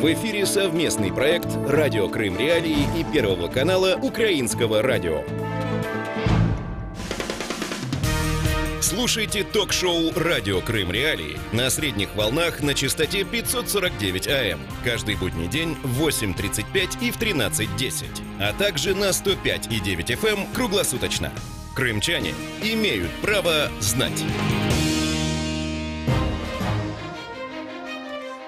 В эфире совместный проект «Радио Крым Реалии» и Первого канала Украинского радио. Слушайте ток-шоу «Радио Крым Реалии» на средних волнах на частоте 549 АМ каждый будний день в 8:35 и в 13:10, а также на 105,9 FM круглосуточно. Крымчане имеют право знать.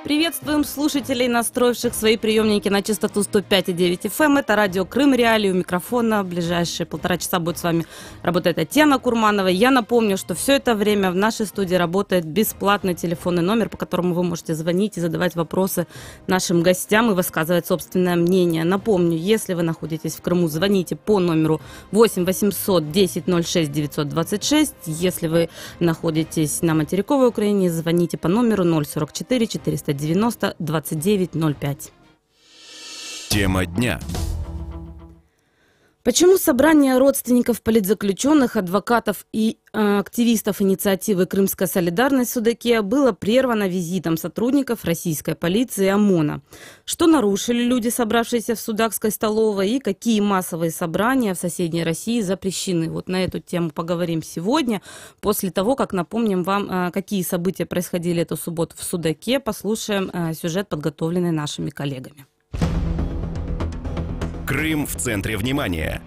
Приветствуем слушателей, настроивших свои приемники на частоту 105,9 FM. Это радио Крым Реалии. У микрофона ближайшие 1,5 часа будет с вами работать Татьяна Курманова. Я напомню, что все это время в нашей студии работает бесплатный телефонный номер, по которому вы можете звонить и задавать вопросы нашим гостям и высказывать собственное мнение. Напомню, если вы находитесь в Крыму, звоните по номеру 8 800 10 06 926. Если вы находитесь на материковой Украине, звоните по номеру 044 490 2905. Тема дня. Почему собрание родственников политзаключенных, адвокатов и активистов инициативы «Крымская солидарность» в Судаке было прервано визитом сотрудников российской полиции и ОМОНа? Что нарушили люди, собравшиеся в судакской столовой, и какие массовые собрания в соседней России запрещены? Вот на эту тему поговорим сегодня, после того, как напомним вам, какие события происходили эту субботу в Судаке. Послушаем сюжет, подготовленный нашими коллегами. Крым в центре внимания.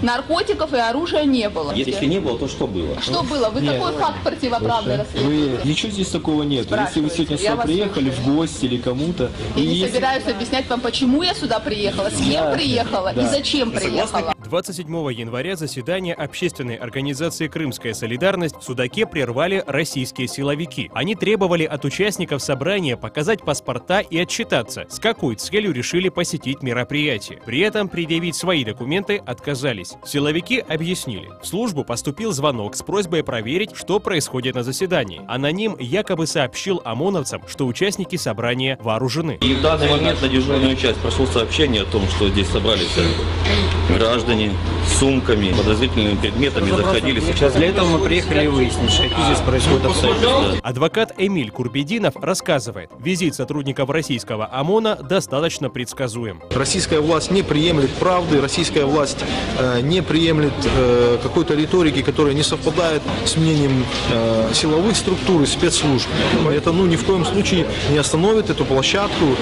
Наркотиков и оружия не было. Если не было, то что было? Что было? Вы какой факт противоправный расследуете? Ничего здесь такого нет. Если вы сегодня сюда приехали в гости или кому-то... Я не собираюсь объяснять вам, почему я сюда приехала, с кем приехала и зачем приехала. 27 января заседание общественной организации «Крымская солидарность» в Судаке прервали российские силовики. Они требовали от участников собрания показать паспорта и отчитаться, с какой целью решили посетить мероприятие. При этом предъявить свои документы отказались. Силовики объяснили. В службу поступил звонок с просьбой проверить, что происходит на заседании. Аноним якобы сообщил ОМОНовцам, что участники собрания вооружены. И в данный момент на дежурную часть прошло сообщение о том, что здесь собрались граждане с сумками, подозрительными предметами, заходили. Сейчас для этого мы приехали выяснить, какие здесь происходят обстоятельства. Адвокат Эмиль Курбединов рассказывает, визит сотрудников российского ОМОНа достаточно предсказуем. Российская власть не приемлет правды, российская власть не приемлет какой-то риторики, которая не совпадает с мнением силовых структур и спецслужб. Это ни в коем случае не остановит эту площадку.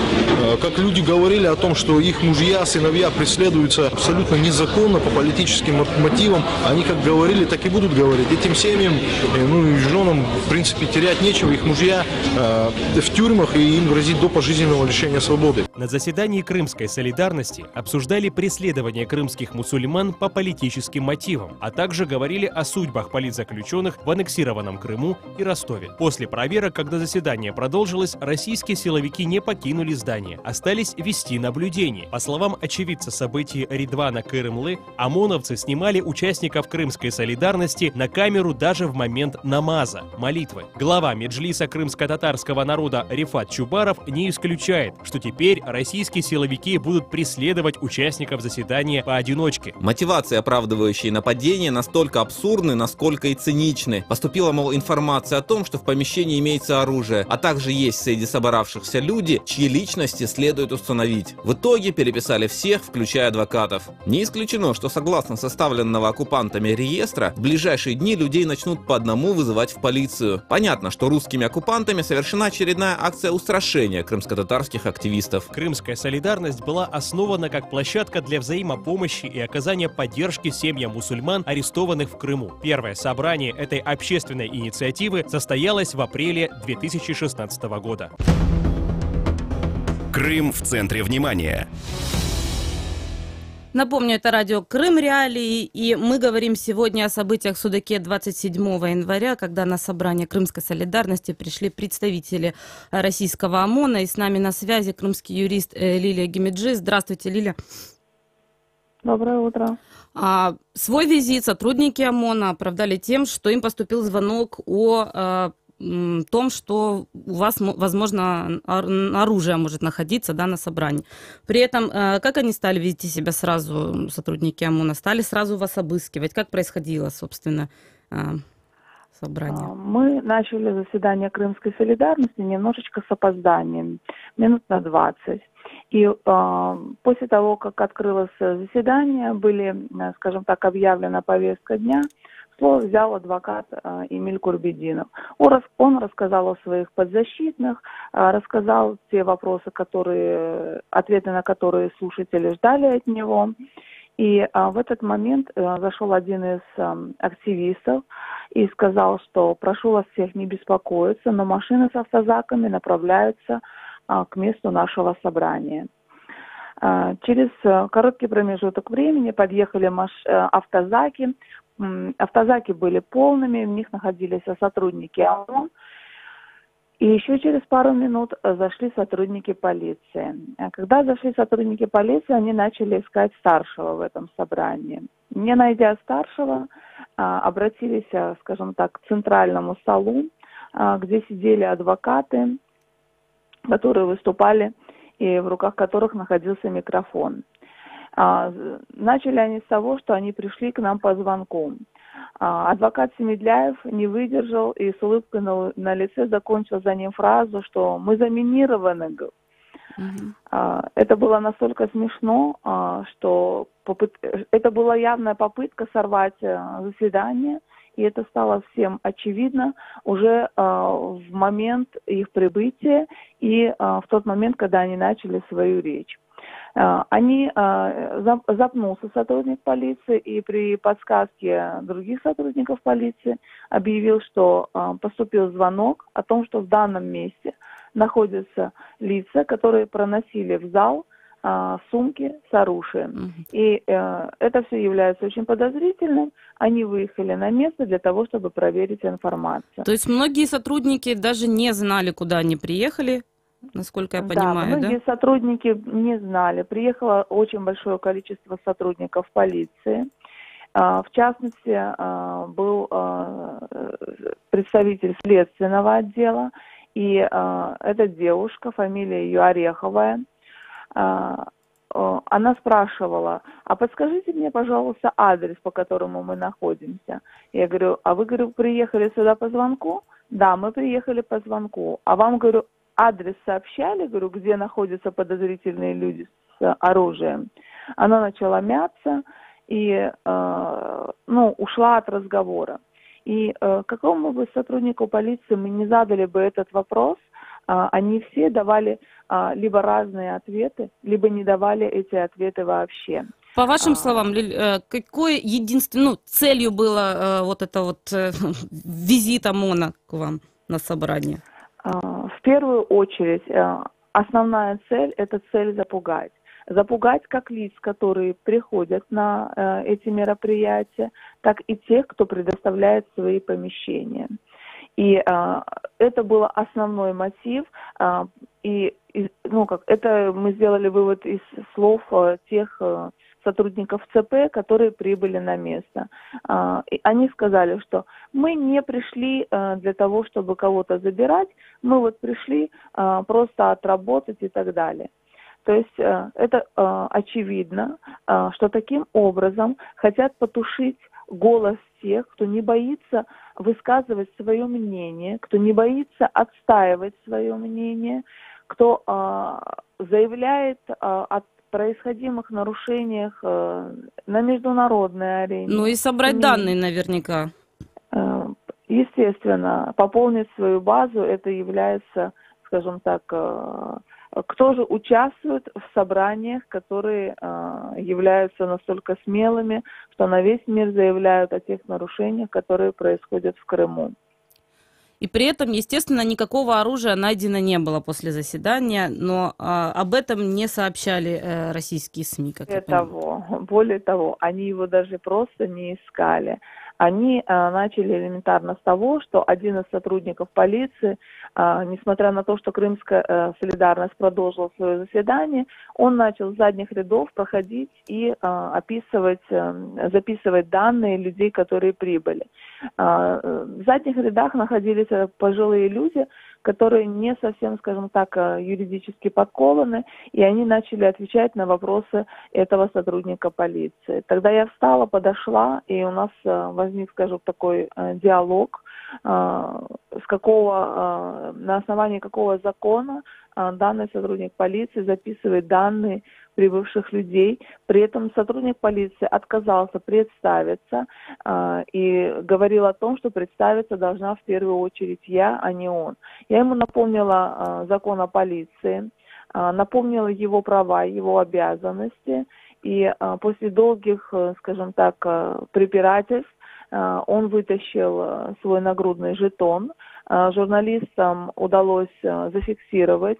Как люди говорили о том, что их мужья, сыновья преследуются абсолютно незаконно по политическим мотивам, они как говорили, так и будут говорить. Этим семьям, и женам, в принципе, терять нечего, их мужья в тюрьмах, и им грозит до пожизненного лишения свободы. На заседании Крымской солидарности обсуждали преследование крымских мусульман по политическим мотивам, а также говорили о судьбах политзаключенных в аннексированном Крыму и Ростове. После проверок, когда заседание продолжилось, российские силовики не покинули здание, остались вести наблюдение. По словам очевидца событий Ридвана Кырымлы, ОМОНовцы снимали участников Крымской солидарности на камеру даже в момент намаза, молитвы. Глава Меджлиса крымско-татарского народа Рифат Чубаров не исключает, что теперь российские силовики будут преследовать участников заседания поодиночке. Мотивации, оправдывающие нападение, настолько абсурдны, насколько и циничны. Поступила, информация о том, что в помещении имеется оружие, а также есть среди собравшихся люди, чьи личности следует установить. В итоге переписали всех, включая адвокатов. Не исключено, что согласно составленного оккупантами реестра, в ближайшие дни людей начнут по одному вызывать в полицию. Понятно, что русскими оккупантами совершена очередная акция устрашения крымско-татарских активистов. Крымская солидарность была основана как площадка для взаимопомощи и оказания поддержки семьям мусульман, арестованных в Крыму. Первое собрание этой общественной инициативы состоялось в апреле 2016 года. Крым в центре внимания. Напомню, это радио Крым Реалии, и мы говорим сегодня о событиях в Судаке 27 января, когда на собрание Крымской солидарности пришли представители российского ОМОНа, и с нами на связи крымский юрист Лилия Гемеджи. Здравствуйте, Лилия. Доброе утро. Свой визит сотрудники ОМОНа оправдали тем, что им поступил звонок о том, что у вас, возможно, оружие может находиться, да, на собрании. При этом, как они стали вести себя сразу, сотрудники ОМОНа? Стали сразу вас обыскивать? Как происходило, собственно, собрания? Мы начали заседание Крымской солидарности немножечко с опозданием, минут на 20. И после того, как открылось заседание, были, скажем так, объявлена повестка дня, слово взял адвокат Эмиль Курбединов. Он рассказал о своих подзащитных, рассказал те вопросы, ответы на которые слушатели ждали от него. И в этот момент зашел один из активистов и сказал, что прошу вас всех не беспокоиться, но машины с автозаками направляются к месту нашего собрания. Через короткий промежуток времени подъехали автозаки. Автозаки были полными, в них находились сотрудники ОМОН. И еще через пару минут зашли сотрудники полиции. Когда зашли сотрудники полиции, они начали искать старшего в этом собрании. Не найдя старшего, обратились, скажем так, к центральному столу, где сидели адвокаты, которые выступали и в руках которых находился микрофон. Начали они с того, что они пришли к нам по звонку. Адвокат Семедляев не выдержал и с улыбкой на лице закончил за ним фразу, что мы заминированы. Это было настолько смешно, что это была явная попытка сорвать заседание, и это стало всем очевидно уже в момент их прибытия и в тот момент, когда они начали свою речь. Запнулся сотрудник полиции и при подсказке других сотрудников полиции объявил, что поступил звонок о том, что в данном месте находятся лица, которые проносили в зал сумки с оружием. И это все является очень подозрительным. Они выехали на место для того, чтобы проверить информацию. То есть многие сотрудники даже не знали, куда они приехали? Насколько я понимаю, многие сотрудники не знали. Приехало очень большое количество сотрудников полиции. В частности, был представитель следственного отдела. И эта девушка, фамилия ее Ореховая, она спрашивала: а подскажите мне, пожалуйста, адрес, по которому мы находимся. Я говорю: а вы, говорю, приехали сюда по звонку? Да, мы приехали по звонку. А вам, говорю, адрес сообщали, говорю, где находятся подозрительные люди с оружием? Она начала мяться и ушла от разговора. И какому бы сотруднику полиции мы не задали бы этот вопрос, они все давали либо разные ответы, либо не давали эти ответы вообще. По вашим словам, Лиль, какой единственной целью было визит ОМОНа к вам на собрание? В первую очередь, основная цель – это цель запугать. Запугать как лиц, которые приходят на эти мероприятия, так и тех, кто предоставляет свои помещения. И это был основной мотив. Это мы сделали вывод из слов тех сотрудников ЦП, которые прибыли на место. И они сказали, что мы не пришли для того, чтобы кого-то забирать, мы пришли просто отработать и так далее. То есть это очевидно, что таким образом хотят потушить голос тех, кто не боится высказывать свое мнение, кто не боится отстаивать свое мнение, кто заявляет о происходимых нарушениях на международной арене. Ну и собрать данные наверняка. Естественно, пополнить свою базу, это является, скажем так, кто же участвует в собраниях, которые являются настолько смелыми, что на весь мир заявляют о тех нарушениях, которые происходят в Крыму. И при этом, естественно, никакого оружия найдено не было после заседания, но об этом не сообщали российские СМИ, как я понимаю. Более того, они его даже просто не искали. Они начали элементарно с того, что один из сотрудников полиции, несмотря на то, что Крымская солидарность продолжила свое заседание, он начал с задних рядов проходить и записывать данные людей, которые прибыли. В задних рядах находились пожилые люди, которые не совсем, скажем так, юридически подкованы, и они начали отвечать на вопросы этого сотрудника полиции. Тогда я встала, подошла, и у нас возник, скажем, такой диалог. на основании какого закона данный сотрудник полиции записывает данные прибывших людей. При этом сотрудник полиции отказался представиться и говорил о том, что представиться должна в первую очередь я, а не он. Я ему напомнила закон о полиции, напомнила его права, его обязанности, и после долгих, скажем так, препирательств он вытащил свой нагрудный жетон. Журналистам удалось зафиксировать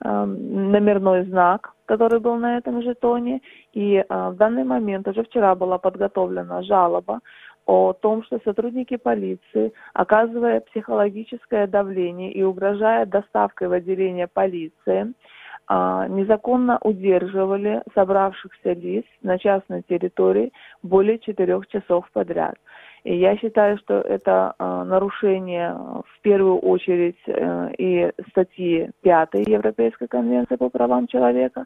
номерной знак, который был на этом жетоне, и в данный момент уже вчера была подготовлена жалоба о том, что сотрудники полиции, оказывая психологическое давление и угрожая доставкой в отделение полиции, незаконно удерживали собравшихся лиц на частной территории более 4 часов подряд. И я считаю, что это нарушение в первую очередь и статьи 5 Европейской конвенции по правам человека,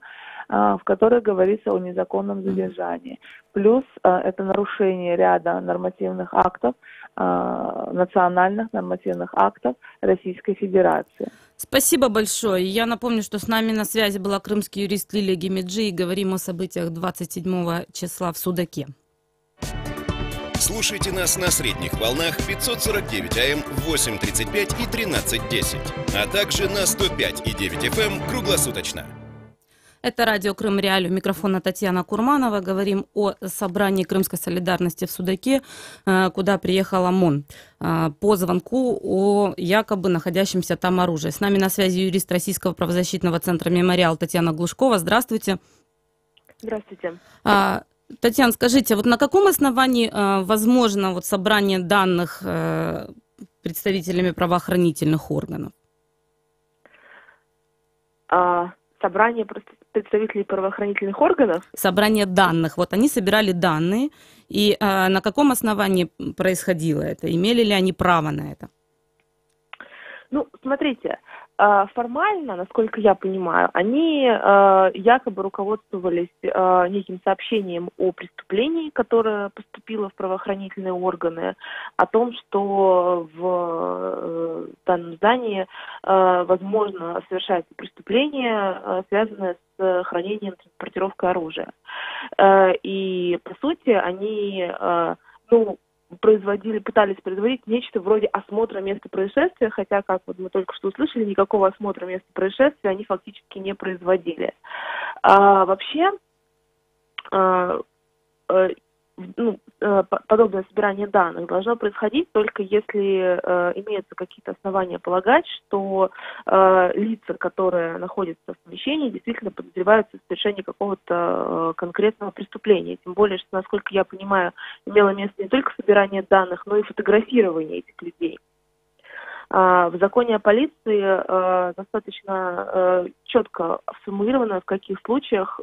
в которой говорится о незаконном задержании. Плюс это нарушение ряда нормативных актов, национальных нормативных актов Российской Федерации. Спасибо большое. Я напомню, что с нами на связи была крымский юрист Лилия Гемеджи, и говорим о событиях 27 числа в Судаке. Слушайте нас на средних волнах 549 АМ в 8:35 и 13:10, а также на 105,9 FM круглосуточно. Это радио Крым Реалии. У микрофона Татьяна Курманова. Говорим о собрании крымской солидарности в Судаке, куда приехал ОМОН по звонку о якобы находящемся там оружии. С нами на связи юрист Российского правозащитного центра «Мемориал» Татьяна Глушкова. Здравствуйте. Здравствуйте. Татьяна, скажите, вот на каком основании возможно вот собрание данных представителями правоохранительных органов? Собрание представителей правоохранительных органов? Собрание данных. Вот они собирали данные, и на каком основании происходило это? Имели ли они право на это? Ну, смотрите, формально, насколько я понимаю, они якобы руководствовались неким сообщением о преступлении, которое поступило в правоохранительные органы, о том, что в данном здании возможно совершается преступление, связанное с хранением, транспортировкой оружия. И, по сути, они, пытались производить нечто вроде осмотра места происшествия, хотя, как вот мы только что услышали, никакого осмотра места происшествия они фактически не производили. Вообще, подобное собирание данных должно происходить только если имеются какие-то основания полагать, что лица, которые находятся в помещении, действительно подозреваются в совершении какого-то конкретного преступления. Тем более, что, насколько я понимаю, имело место не только собирание данных, но и фотографирование этих людей. В законе о полиции достаточно четко сформулировано, в каких случаях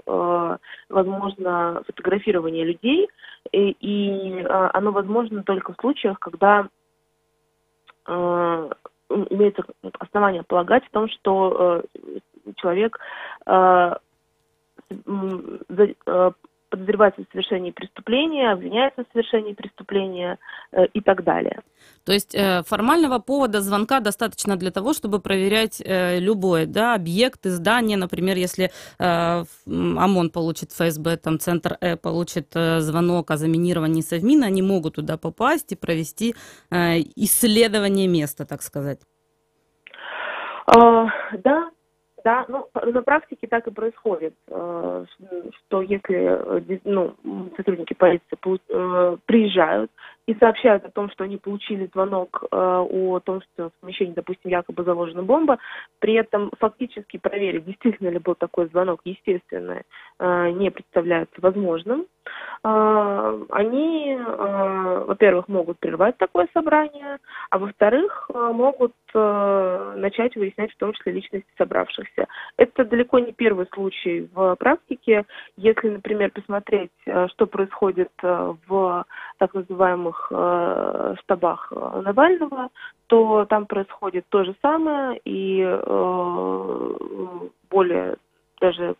возможно фотографирование людей, и оно возможно только в случаях, когда имеется основание полагать в том, что человек подозревается в совершении преступления, обвиняется в совершении преступления и так далее. То есть формального повода звонка достаточно для того, чтобы проверять любой объект, здание. Например, если ОМОН получит, ФСБ, там, Центр получит звонок о заминировании Совмина, они могут туда попасть и провести исследование места, так сказать. Да, на практике так и происходит, что если сотрудники полиции приезжают и сообщают о том, что они получили звонок о том, что в помещении, допустим, якобы заложена бомба, при этом фактически проверить, действительно ли был такой звонок, естественно, не представляется возможным. Они, во-первых, могут прервать такое собрание, а во-вторых, могут начать выяснять в том числе личности собравшихся. Это далеко не первый случай в практике. Если, например, посмотреть, что происходит в так называемых штабах Навального, то там происходит то же самое и более даже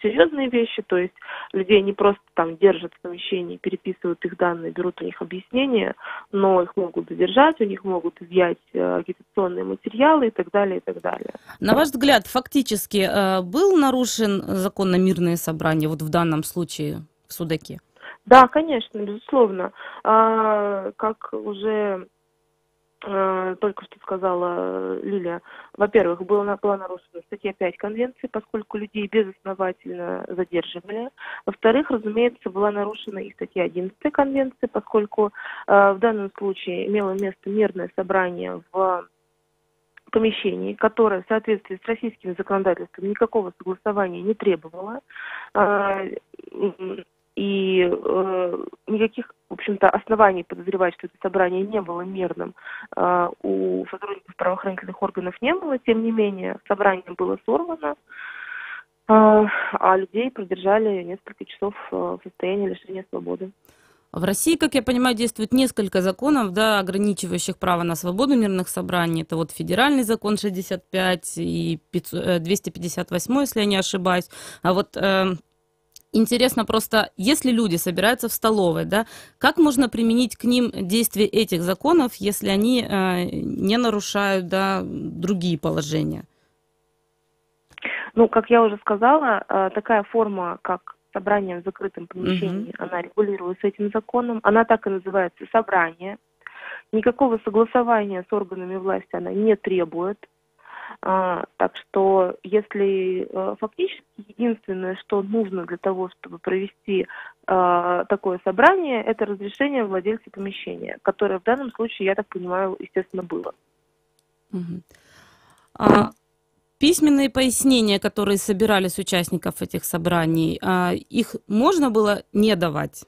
серьезные вещи, то есть людей не просто там держат в помещении, переписывают их данные, берут у них объяснения, но их могут задержать, у них могут изъять агитационные материалы и так далее, и так далее. На ваш взгляд, фактически был нарушен закон на мирные собрания вот в данном случае в Судаке? Да, конечно, безусловно. Как уже только что сказала Лилия, во-первых, была нарушена статья 5 Конвенции, поскольку людей безосновательно задерживали. Во-вторых, разумеется, была нарушена и статья 11 Конвенции, поскольку в данном случае имело место мирное собрание в помещении, которое в соответствии с российским законодательством никакого согласования не требовало. И никаких, в общем-то, оснований подозревать, что это собрание не было мирным, у сотрудников правоохранительных органов не было. Тем не менее, собрание было сорвано, а людей продержали несколько часов в состоянии лишения свободы. В России, как я понимаю, действует несколько законов, да, ограничивающих право на свободу мирных собраний. Это вот федеральный закон 65 и 258, если я не ошибаюсь. А вот интересно просто, если люди собираются в столовой, да, как можно применить к ним действие этих законов, если они не нарушают, да, другие положения? Ну, как я уже сказала, такая форма, как собрание в закрытом помещении, она регулируется этим законом, она так и называется собрание. Никакого согласования с органами власти она не требует. Так что, если фактически единственное, что нужно для того, чтобы провести такое собрание, это разрешение владельца помещения, которое в данном случае, я так понимаю, естественно, было. Письменные пояснения, которые собирали с участников этих собраний, их можно было не давать?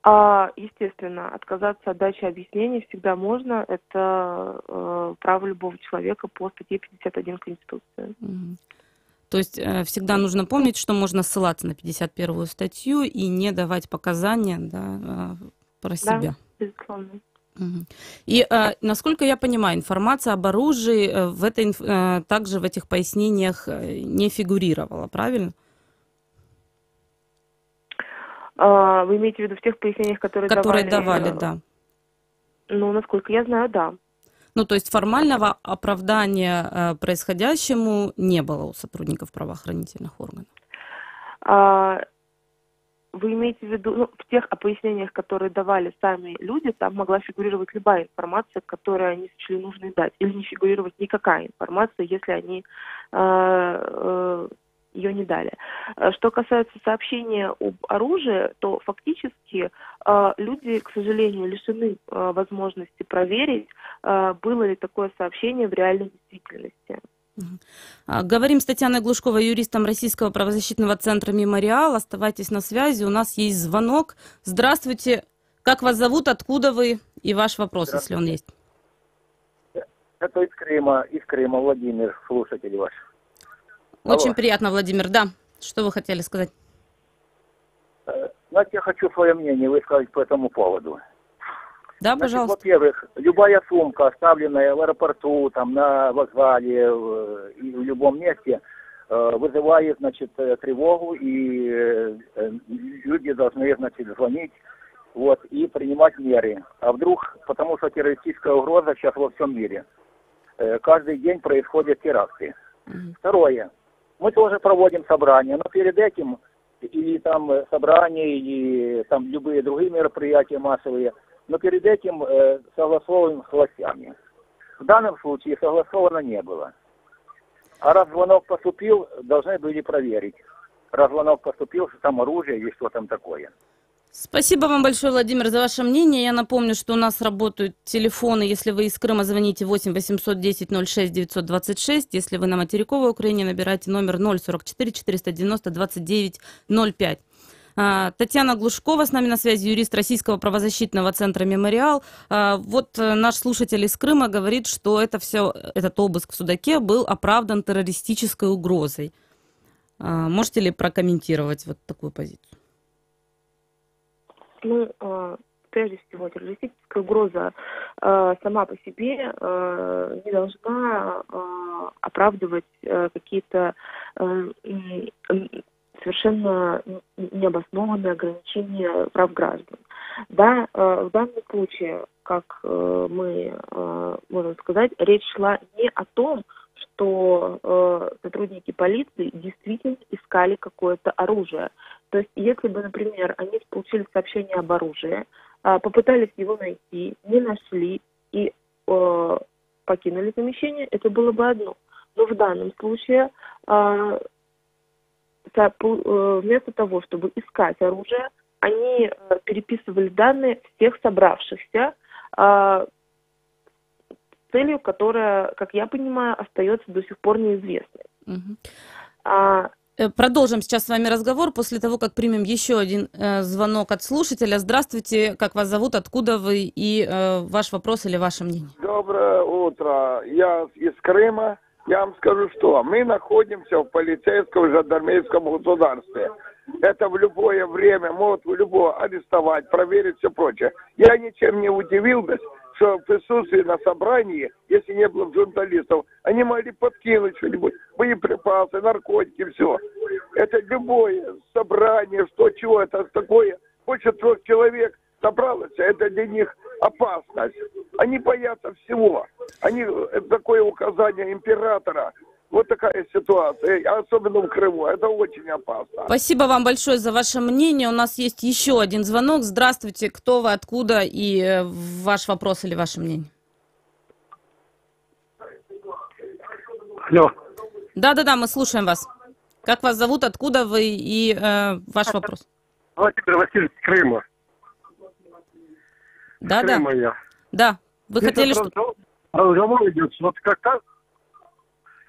Естественно, отказаться от дачи объяснений всегда можно. Это право любого человека по статье 51 Конституции. То есть всегда нужно помнить, что можно ссылаться на 51 статью и не давать показания, да, про себя. Да, безусловно. И, насколько я понимаю, информация об оружии также в этих пояснениях не фигурировала, правильно? Вы имеете в виду в тех пояснениях, которые давали, да. Ну, насколько я знаю, да. Ну, то есть формального оправдания происходящему не было у сотрудников правоохранительных органов? Вы имеете в виду, в тех пояснениях, которые давали сами люди, там могла фигурировать любая информация, которую они сочли нужной дать, или не фигурировать никакая информация, если они ее не дали. Что касается сообщения об оружии, то фактически люди, к сожалению, лишены возможности проверить, было ли такое сообщение в реальной действительности. Говорим с Татьяной Глушковой, юристом Российского правозащитного центра «Мемориал». Оставайтесь на связи, у нас есть звонок. Здравствуйте, как вас зовут, откуда вы и ваш вопрос, если он есть? Это из Крыма, Владимир, слушатель ваш. Очень приятно, Владимир, да. Что вы хотели сказать? Знаете, я хочу свое мнение высказать по этому поводу. Да, пожалуйста. Во-первых, любая сумка, оставленная в аэропорту, там, на вокзале и в любом месте, вызывает, тревогу, и люди должны, звонить, и принимать меры. А вдруг, потому что террористическая угроза сейчас во всем мире. Каждый день происходят теракты. Второе. Мы тоже проводим собрания, но перед этим и там собрания, и там любые другие мероприятия массовые, но перед этим согласовываем с властями. В данном случае согласовано не было. А раз звонок поступил, должны были проверить. Раз звонок поступил, что там оружие и что там такое. Спасибо вам большое, Владимир, за ваше мнение. Я напомню, что у нас работают телефоны. Если вы из Крыма, звоните 8 810 06 926. Если вы на материковой Украине, набирайте номер 044 490 29 05. Татьяна Глушкова с нами на связи, юрист Российского правозащитного центра «Мемориал». Вот наш слушатель из Крыма говорит, что этот обыск в Судаке был оправдан террористической угрозой. Можете ли прокомментировать вот такую позицию? Прежде всего, террористическая угроза сама по себе не должна оправдывать какие-то совершенно необоснованное ограничение прав граждан. Да, в данном случае, как мы можем сказать, речь шла не о том, что сотрудники полиции действительно искали какое-то оружие. То есть, если бы, например, они получили сообщение об оружии, попытались его найти, не нашли и покинули помещение, это было бы одно. Но в данном случае вместо того, чтобы искать оружие, они переписывали данные всех собравшихся с целью, которая, как я понимаю, остается до сих пор неизвестной. Продолжим сейчас с вами разговор после того, как примем еще один звонок от слушателя. Здравствуйте, как вас зовут, откуда вы и ваш вопрос или ваше мнение? Доброе утро, я из Крыма. Я вам скажу, что мы находимся в полицейском жандармейском государстве. Это в любое время могут любого арестовать, проверить, все прочее. Я ничем не удивился, что в присутствии на собрании, если не было журналистов, они могли подкинуть что-нибудь, боеприпасы, наркотики, все. Это любое собрание, что, чего это такое. Больше 3 человек собралось, это для них опасность. Они боятся всего. Они, такое указание императора. Вот такая ситуация, особенно в Крыму. Это очень опасно. Спасибо вам большое за ваше мнение. У нас есть еще один звонок. Здравствуйте, кто вы, откуда и ваш вопрос или ваше мнение? Алло. Да, мы слушаем вас. Как вас зовут, откуда вы и ваш вопрос? Владимир Васильевич, Крыма. Да. Я. Да. Вы хотели что? Разговор идет, вот как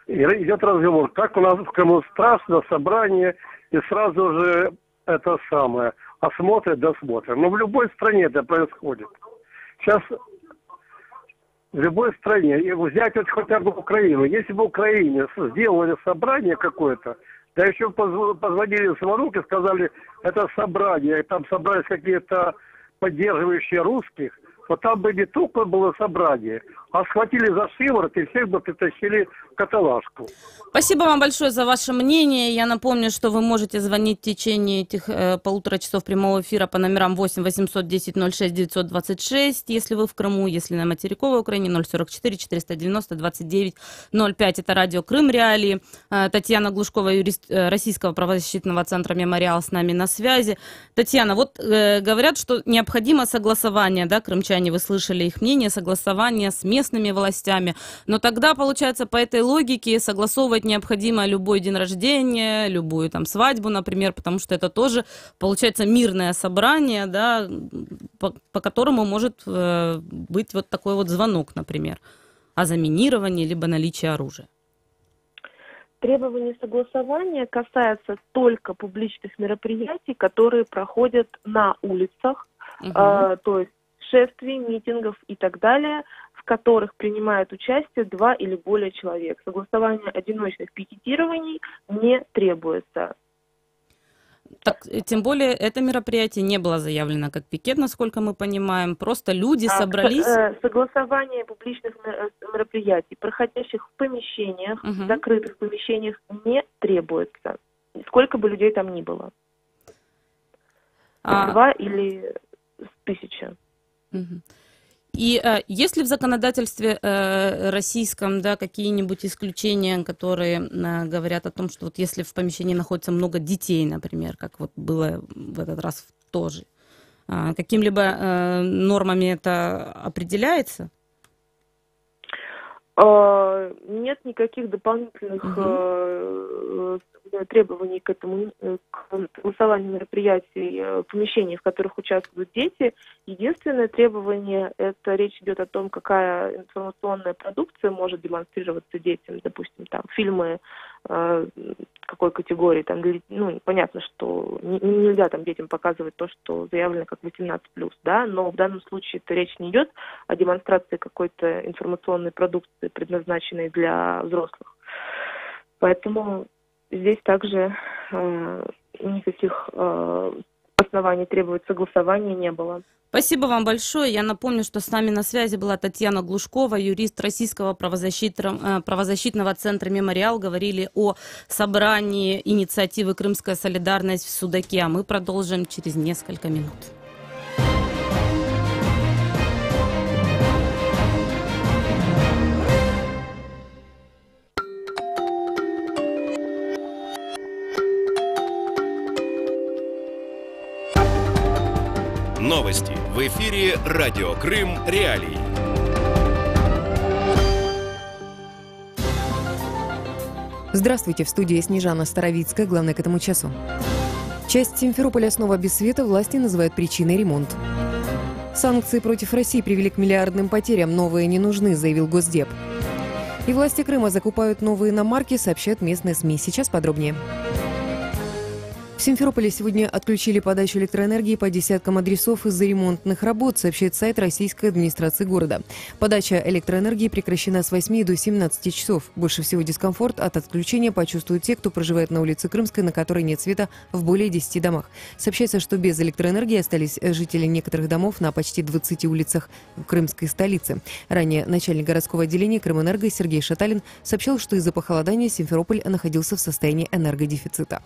идет разговор, как у нас в Крыму страшно собрание и сразу же это самое осмотрят, досмотрят. Но в любой стране это происходит. Сейчас в любой стране, и взять вот хотя бы Украину, если бы в Украине сделали собрание какое-то, да еще позвонили звонок и сказали, это собрание, и там собрались какие-то поддерживающие русских, то там бы не только было собрание, а схватили за шиворот и всех бы притащили в каталажку. Спасибо вам большое за ваше мнение. Я напомню, что вы можете звонить в течение этих 1,5 часов прямого эфира по номерам 8 810 06 926, если вы в Крыму, если на материковой Украине 044 490 29 05. Это радио Крым Реалии. Татьяна Глушкова, юрист Российского правозащитного центра «Мемориал», с нами на связи. Татьяна, вот говорят, что необходимо согласование, да, крымчане, вы слышали их мнение, согласование с местными властями, но тогда, получается, по этой логике согласовывать необходимо любой день рождения, любую там свадьбу, например, потому что это тоже, получается, мирное собрание, да, по которому может быть вот такой вот звонок, например, о заминировании либо наличии оружия. Требования согласования касаются только публичных мероприятий, которые проходят на улицах, то есть шествий, митингов и так далее, в которых принимают участие 2 или более человек. Согласование одиночных пикетирований не требуется. Так, тем более, это мероприятие не было заявлено как пикет, насколько мы понимаем. Просто люди собрались... Согласование публичных мероприятий, проходящих в помещениях, в закрытых помещениях, не требуется. Сколько бы людей там ни было. 2 или 1000. И есть ли в законодательстве российском, да, какие-нибудь исключения, которые говорят о том, что вот если в помещении находится много детей, например, как вот было в этот раз тоже, каким-либо нормами это определяется? Нет никаких дополнительных требований к этому, к согласованию мероприятий в помещениях, в которых участвуют дети. Единственное требование, это речь идет о том, какая информационная продукция может демонстрироваться детям, допустим, там фильмы какой категории, там, ну, понятно, что нельзя там детям показывать то, что заявлено как 18+, да, но в данном случае это речь не идет о демонстрации какой-то информационной продукции, предназначенной для взрослых. Поэтому здесь также никаких оснований требовать согласования не было. Спасибо вам большое. Я напомню, что с нами на связи была Татьяна Глушкова, юрист Российского правозащитного центра «Мемориал». Говорили о собрании инициативы «Крымская солидарность» в Судаке. А мы продолжим через несколько минут. Новости в эфире «Радио Крым. Реалии». Здравствуйте, в студии Снежана Старовицкая. Главное к этому часу. Часть Симферополя снова без света, власти называют причиной ремонт. Санкции против России привели к миллиардным потерям, новые не нужны, заявил Госдеп. И власти Крыма закупают новые иномарки, сообщают местные СМИ. Сейчас подробнее. В Симферополе сегодня отключили подачу электроэнергии по десяткам адресов из-за ремонтных работ, сообщает сайт российской администрации города. Подача электроэнергии прекращена с 8 до 17 часов. Больше всего дискомфорт от отключения почувствуют те, кто проживает на улице Крымской, на которой нет света в более 10 домах. Сообщается, что без электроэнергии остались жители некоторых домов на почти 20 улицах крымской столицы. Ранее начальник городского отделения Крымэнерго Сергей Шаталин сообщил, что из-за похолодания Симферополь находился в состоянии энергодефицита.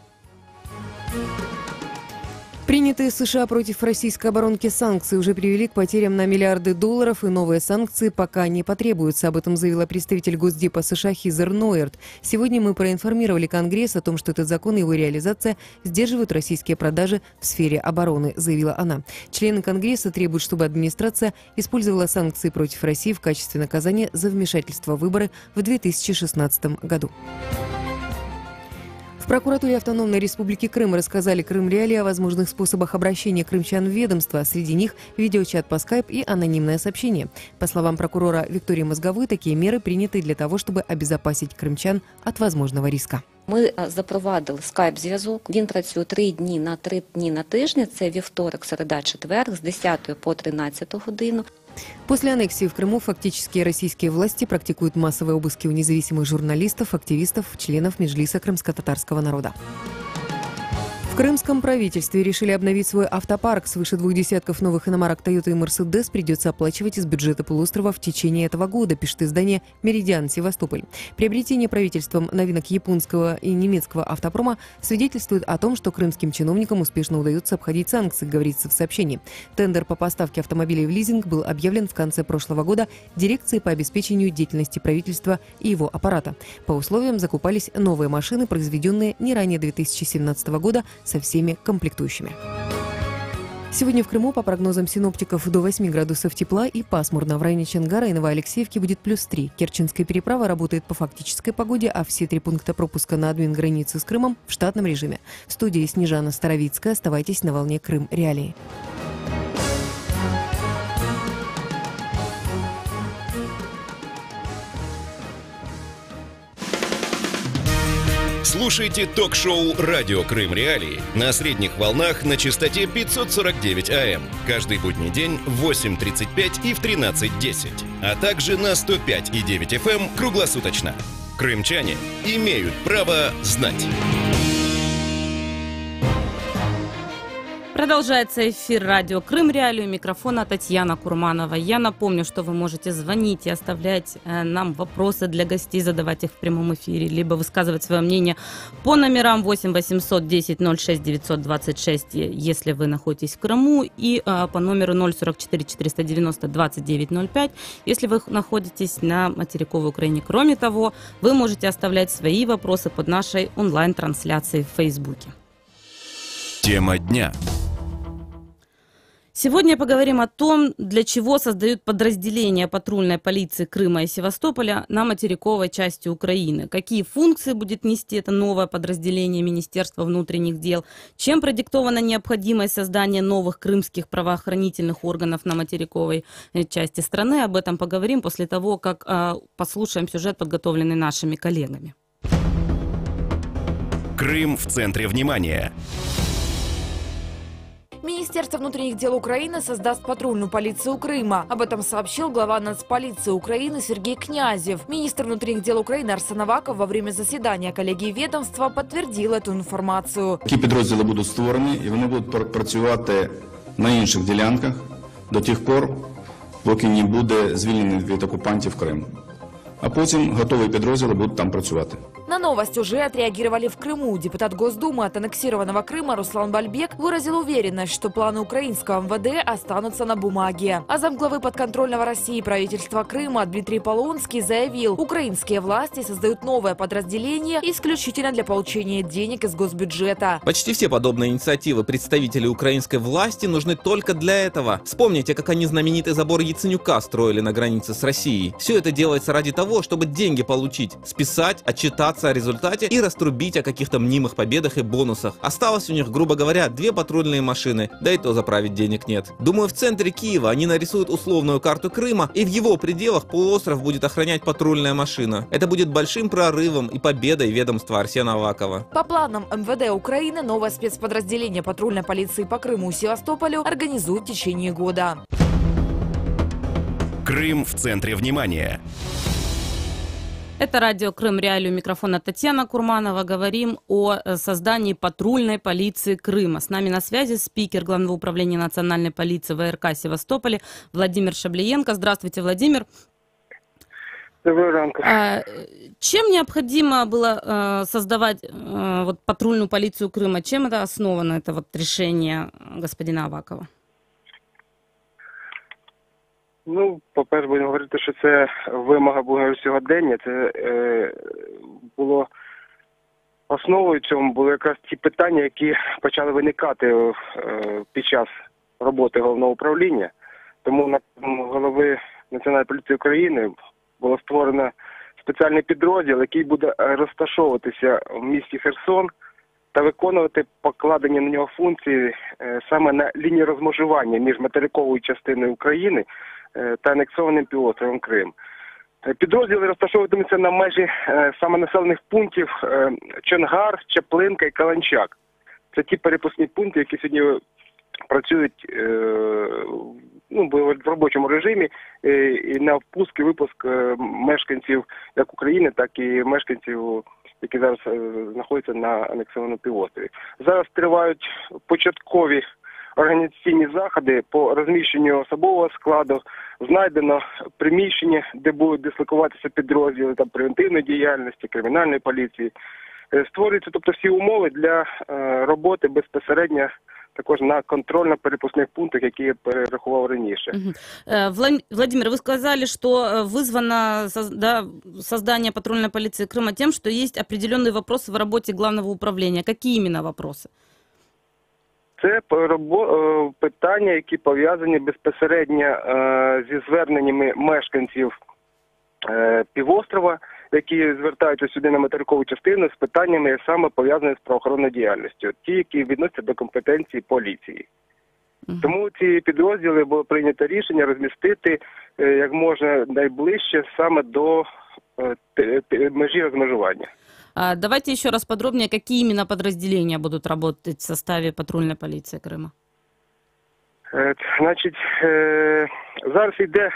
Принятые США против российской оборонки санкции уже привели к потерям на миллиарды долларов, и новые санкции пока не потребуются. Об этом заявила представитель Госдепа США Хизер Нойерт. Сегодня мы проинформировали Конгресс о том, что этот закон и его реализация сдерживают российские продажи в сфере обороны, заявила она. Члены Конгресса требуют, чтобы администрация использовала санкции против России в качестве наказания за вмешательство в выборы в 2016 году. В прокуратуре Автономной Республики Крым рассказали Крым Реалии о возможных способах обращения крымчан в ведомство. Среди них видеочат по скайп и анонимное сообщение. По словам прокурора Виктории Мозговой, такие меры приняты для того, чтобы обезопасить крымчан от возможного риска. Ми запровадили скайп-зв'язок. Він працює 3 дні на тижні. Це вівторок, середа, четвер, з 10 по 13 годину. После аннексии в Крыму фактически российские власти практикуют массовые обыски у независимых журналистов, активистов, членов Меджлиса крымско-татарского народа. В крымском правительстве решили обновить свой автопарк. Свыше 2 десятков новых иномарок Toyota и Mercedes придется оплачивать из бюджета полуострова в течение этого года, пишет издание «Меридиан Севастополь». Приобретение правительством новинок японского и немецкого автопрома свидетельствует о том, что крымским чиновникам успешно удается обходить санкции, говорится в сообщении. Тендер по поставке автомобилей в лизинг был объявлен в конце прошлого года Дирекцией по обеспечению деятельности правительства и его аппарата. По условиям закупались новые машины, произведенные не ранее 2017 года, со всеми комплектующими. Сегодня в Крыму, по прогнозам синоптиков, до 8 градусов тепла и пасмурно. В районе Чонгара и Новоалексеевки будет +3. Керченская переправа работает по фактической погоде, а все 3 пункта пропуска на админ-границе с Крымом в штатном режиме. В студии Снежана Старовицкая. Оставайтесь на волне Крым Реалии. Слушайте ток-шоу «Радио Крым Реалии» на средних волнах на частоте 549 АМ. Каждый будний день в 8:35 и в 13:10. А также на 105,9 FM круглосуточно. Крымчане имеют право знать. Продолжается эфир радио Крым Реалии. У микрофона Татьяна Курманова. Я напомню, что вы можете звонить и оставлять нам вопросы для гостей, задавать их в прямом эфире, либо высказывать свое мнение по номерам 8 800 10 06 926, если вы находитесь в Крыму, и по номеру 044 490 2905, если вы находитесь на материковой Украине. Кроме того, вы можете оставлять свои вопросы под нашей онлайн-трансляцией в Фейсбуке. Тема дня. Сегодня поговорим о том, для чего создают подразделения патрульной полиции Крыма и Севастополя на материковой части Украины. Какие функции будет нести это новое подразделение Министерства внутренних дел? Чем продиктована необходимость создания новых крымских правоохранительных органов на материковой части страны? Об этом поговорим после того, как послушаем сюжет, подготовленный нашими коллегами. Крым в центре внимания. Министерство внутренних дел Украины создаст патрульную полицию Крыма. Об этом сообщил глава Нацполиции Украины Сергей Князев. Министр внутренних дел Украины Арсен Аваков во время заседания коллегии ведомства подтвердил эту информацию. Такі підрозділи будуть створені і вони будуть працювати на інших ділянках до тих пор, поки не буде звільнений від окупантів Крим. А потім готові підрозділи будуть там працювати. На новость уже отреагировали в Крыму. Депутат Госдумы от аннексированного Крыма Руслан Бальбек выразил уверенность, что планы украинского МВД останутся на бумаге. А замглавы подконтрольного России правительства Крыма Дмитрий Полонский заявил, украинские власти создают новое подразделение исключительно для получения денег из госбюджета. Почти все подобные инициативы представителей украинской власти нужны только для этого. Вспомните, как они знаменитый забор Яценюка строили на границе с Россией. Все это делается ради того, чтобы деньги получить, списать, отчитаться о результате и раструбить о каких-то мнимых победах и бонусах. Осталось у них, грубо говоря, 2 патрульные машины, да и то заправить денег нет. Думаю, в центре Киева они нарисуют условную карту Крыма, и в его пределах полуостров будет охранять патрульная машина. Это будет большим прорывом и победой ведомства Арсена Авакова. По планам МВД Украины, новое спецподразделение патрульной полиции по Крыму и Севастополю организуют в течение года. Крым в центре внимания. Это радио «Крым Реалии», у микрофона Татьяна Курманова. Говорим о создании патрульной полиции Крыма. С нами на связи спикер Главного управления национальной полиции ВРК Севастополя Владимир Шаблиенко. Здравствуйте, Владимир. Доброго ранку. Чем необходимо было создавать вот патрульную полицию Крыма? Чем это основано, это вот решение господина Авакова? Ну, по-перше, будемо говорити, що це вимога була сьогодення. Це було основою цьому були якраз ті питання, які почали виникати під час роботи головного управління. Тому на голови Національної поліції України було створено спеціальний підрозділ, який буде розташовуватися в місті Херсон та виконувати покладені на нього функції саме на лінії розмежування між материковою частиною України та анексованим півостровом Крим. Підрозділи розташовуватимуться на межі саме населених пунктів Чонгар, Чаплинка і Каланчак. Це ті перепускні пункти, які сьогодні працюють в робочому режимі і на впуск і випуск мешканців як України, так і мешканців, які зараз знаходяться на анексованому півострові. Зараз тривають початкові організаційні заходи по розміщенню особового складу. Знайдено приміщення, де будуть дислокуватися підрозділи там превентивної діяльності, кримінальної поліції. Створюються, тобто, всі умови для роботи безпосередньо також на контрольно-перепускних пунктах, які я перерахував раніше. Владимир, вы сказали, что вызвано создание патрульной полиции Крыма тем, что есть определенные вопросы в работе главного управления. Какие именно вопросы? Це питання, які пов'язані безпосередньо зі зверненнями мешканців півострова, які звертаються сюди на материкову частину з питаннями саме пов'язані з правоохоронною діяльністю, ті, які відносяться до компетенції поліції. Тому ці підрозділи було прийнято рішення розмістити як можна найближче саме до межі розмежування. Давайте еще раз подробнее, какие именно подразделения будут работать в составе патрульной полиции Крыма? Значить, зараз йде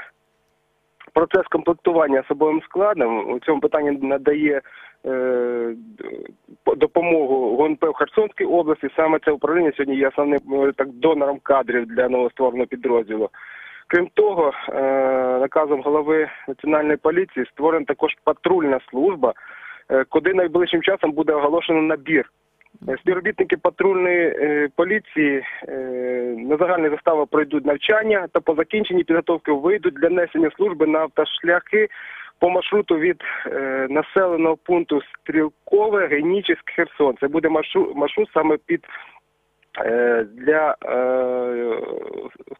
процес комплектування особовим складом. У цьому питанні надає допомогу ГУНП в Херсонській області. Саме це управління сьогодні є основним донором кадрів для новоствореного підрозділу. Крім того, наказом голови Національної поліції створена також патрульна служба, куди найближчим часом буде оголошено набір. Співробітники патрульної поліції на загальні застави пройдуть навчання та по закінченні підготовки вийдуть для несення служби на автошляхи по маршруту від населеного пункту Стрілкове, Генічеськ, Херсон. Це буде маршрут саме для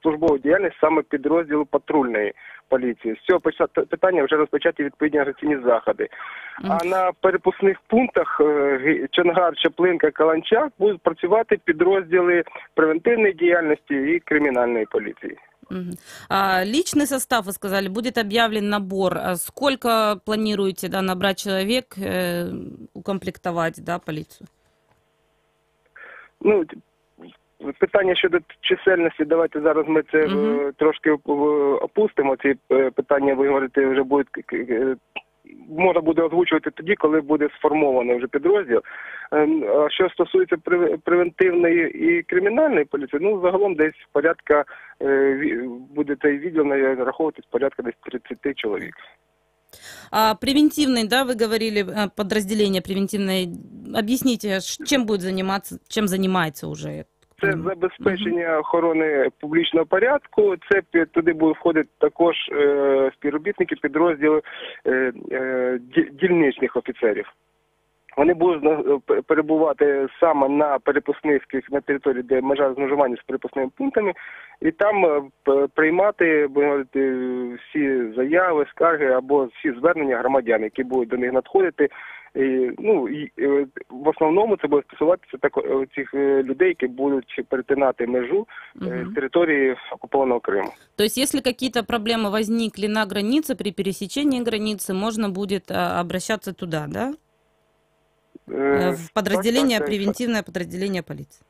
службової діяльності саме підрозділу патрульної поліції. З цього питання вже розпочаті відповідні організаційні заходи. А на перепускних пунктах Чонгар, Чаплинка, Каланчак будуть працювати підрозділи превентивної діяльності і кримінальної поліції. Личный состав, вы сказали, будет объявлен набор. Сколько планируете набрать человек, укомплектовать полицию? питання щодо чисельності, давайте зараз ми це трошки опустимо. Ці питання, ви говорите, вже будуть, можна буде озвучувати тоді, коли буде сформований вже підрозділ. А що стосується превентивної і кримінальної поліції, ну, загалом десь порядка, буде цей відділ нараховуватись порядка десь 30 чоловік. А превентивный, да, вы говорили, подразделение превентивное. Объясните, чем будет заниматься, чем занимается уже? Це забезпечення охорони публічного порядку, це туди будуть входити також співробітники підрозділу дільничних офіцерів. Вони будуть перебувати саме на перепускних, на території, де межа розмежування з перепускними пунктами, і там приймати, будемо говорити, всі заяви, скарги або всі звернення громадян, які будуть до них надходити. І в основному це буде стосуватися цих людей, які будуть перетинати межу з території окупованного Криму. То есть, если какие-то проблемы возникли на границе, при пересечении границы, можно будет обращаться туда, да? В подразделение, превентивное подразделение полиции.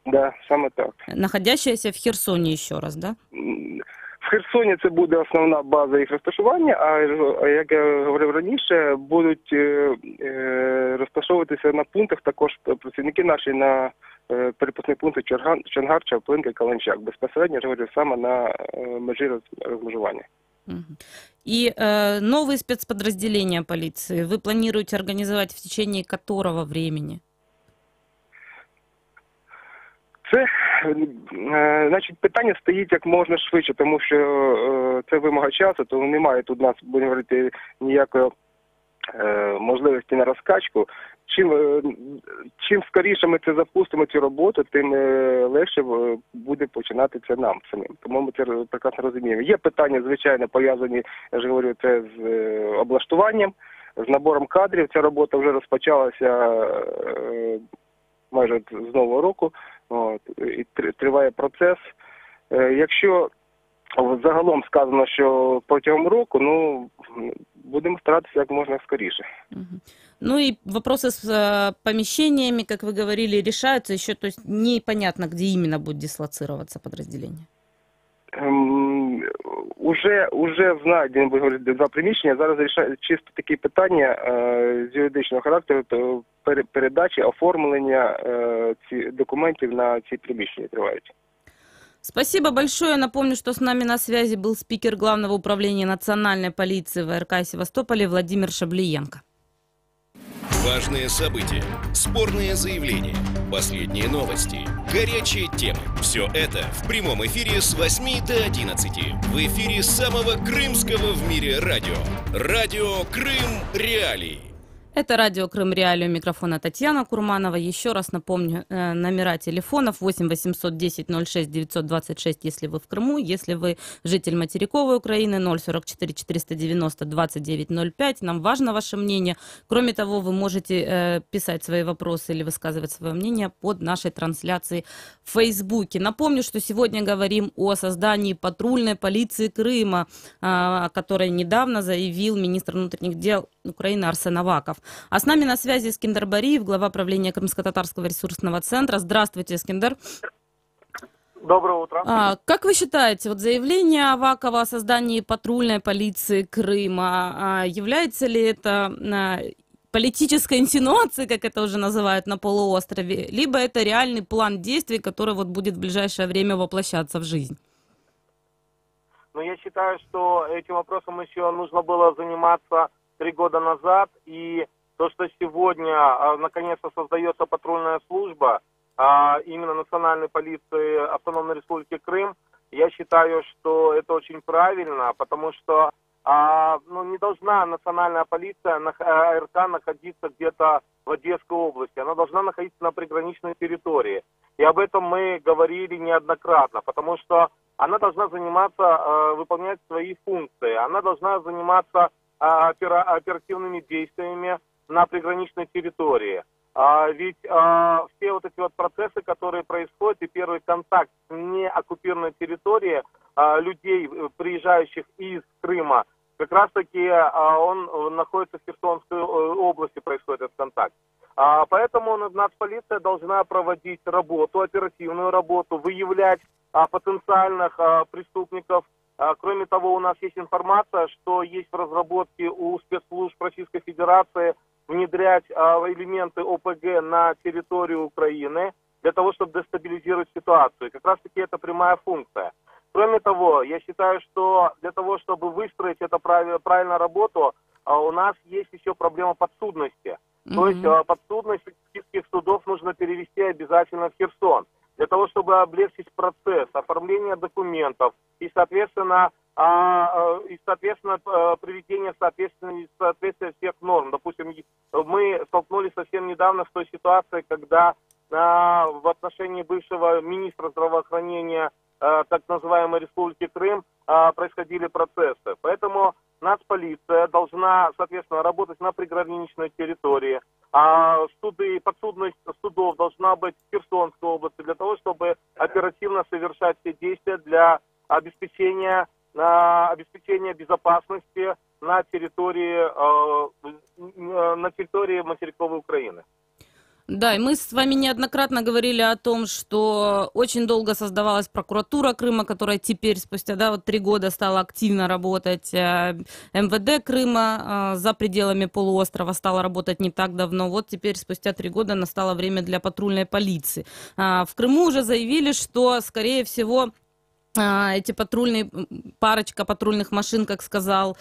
Да, саме так. Находящееся в Херсоне еще раз, да? В Херсоні це буде основна база їх розташування, а як я говорив раніше, будуть розташовуватися на пунктах також працівники наші на перепускних пунктах Чонгар, Чаплинка, Каланчак. Безпосередньо, я говорю, саме на межі розмежування. И новые спецподразделения полиции вы планируете организовать в течение которого времени? Це, значить, питання стоїть як можна швидше, тому що це вимога часу, то немає тут у нас, будемо говорити, ніякої можливості на розкачку. Чим скоріше ми це запустимо, цю роботу, тим легше буде починати це нам самим. Тому ми це прекрасно розуміємо. Є питання, звичайно, пов'язані, я ж говорю, це з облаштуванням, з набором кадрів. Ця робота вже розпочалася майже з нового року. І триває процес. Якщо загалом сказано, що протягом року, ну, будемо старатися як можна скоріше. Ну и вопросы с помещениями, как вы говорили, решаются еще, то есть непонятно, где именно будет дислоцироваться подразделение? Уже знайдені, ви говорите, два приміщення. Зараз рішають чисто такі питання з юридичного характеру, то передачі, оформлення документів на ці приміщення тривають. Спасибо большое. Напомню, что с нами на связи был спикер Главного управления национальной полиции ВРК Севастополя Владимир Шаблиенко. Важные события, спорные заявления, последние новости, горячие темы. Все это в прямом эфире с 8 до 11. В эфире самого крымского в мире радио. Радио Крым Реалии. Это радио Крым Реалии, у микрофона Татьяна Курманова. Еще раз напомню, номера телефонов 8 810 06 926, если вы в Крыму, если вы житель материковой Украины, 044 490 2905. Нам важно ваше мнение. Кроме того, вы можете писать свои вопросы или высказывать свое мнение под нашей трансляцией в Фейсбуке. Напомню, что сегодня говорим о создании патрульной полиции Крыма, о которой недавно заявил министр внутренних дел Украины Арсен Аваков. А с нами на связи Скиндер Бариев, глава правления Крымско-Татарского ресурсного центра. Здравствуйте, Скиндер. Доброе утро. Как вы считаете, вот заявление Авакова о создании патрульной полиции Крыма, является ли это политической инсинуацией, как это уже называют на полуострове, либо это реальный план действий, который вот будет в ближайшее время воплощаться в жизнь? Ну, я считаю, что этим вопросом еще нужно было заниматься 3 года назад, и то, что сегодня наконец-то создается патрульная служба, именно национальной полиции Автономной Республики Крым, я считаю, что это очень правильно, потому что не должна национальная полиция, АРК, находиться где-то в Одесской области, она должна находиться на приграничной территории. И об этом мы говорили неоднократно, потому что она должна заниматься, выполнять свои функции, она должна заниматься оперативными действиями на приграничной территории. Ведь все вот эти вот процессы, которые происходят, и первый контакт с неоккупированной территории людей, приезжающих из Крыма, как раз таки он находится в Херсонской области, происходит этот контакт. Поэтому нацполиция должна проводить работу, оперативную работу, выявлять потенциальных преступников. Кроме того, у нас есть информация, что есть в разработке у спецслужб Российской Федерации внедрять элементы ОПГ на территорию Украины для того, чтобы дестабилизировать ситуацию. Как раз таки это прямая функция. Кроме того, я считаю, что для того, чтобы выстроить эту правильную работу, у нас есть еще проблема подсудности. То есть подсудность российских судов нужно перевести обязательно в Херсон. Для того, чтобы облегчить процесс оформления документов и, соответственно, приведение в соответствие всех норм. Допустим, мы столкнулись совсем недавно с той ситуацией, когда в отношении бывшего министра здравоохранения так называемой Республики Крым происходили процессы. Поэтому нацполиция должна, соответственно, работать на приграничной территории. Подсудность судов должна быть в Херсонской области для того, чтобы оперативно совершать все действия для обеспечения безопасности на территории материковой Украины. Да, и мы с вами неоднократно говорили о том, что очень долго создавалась прокуратура Крыма, которая теперь, спустя 3 года, стала активно работать. МВД Крыма за пределами полуострова стала работать не так давно. Вот теперь, спустя 3 года, настало время для патрульной полиции. В Крыму уже заявили, что, скорее всего, эти парочка патрульных машин, как сказал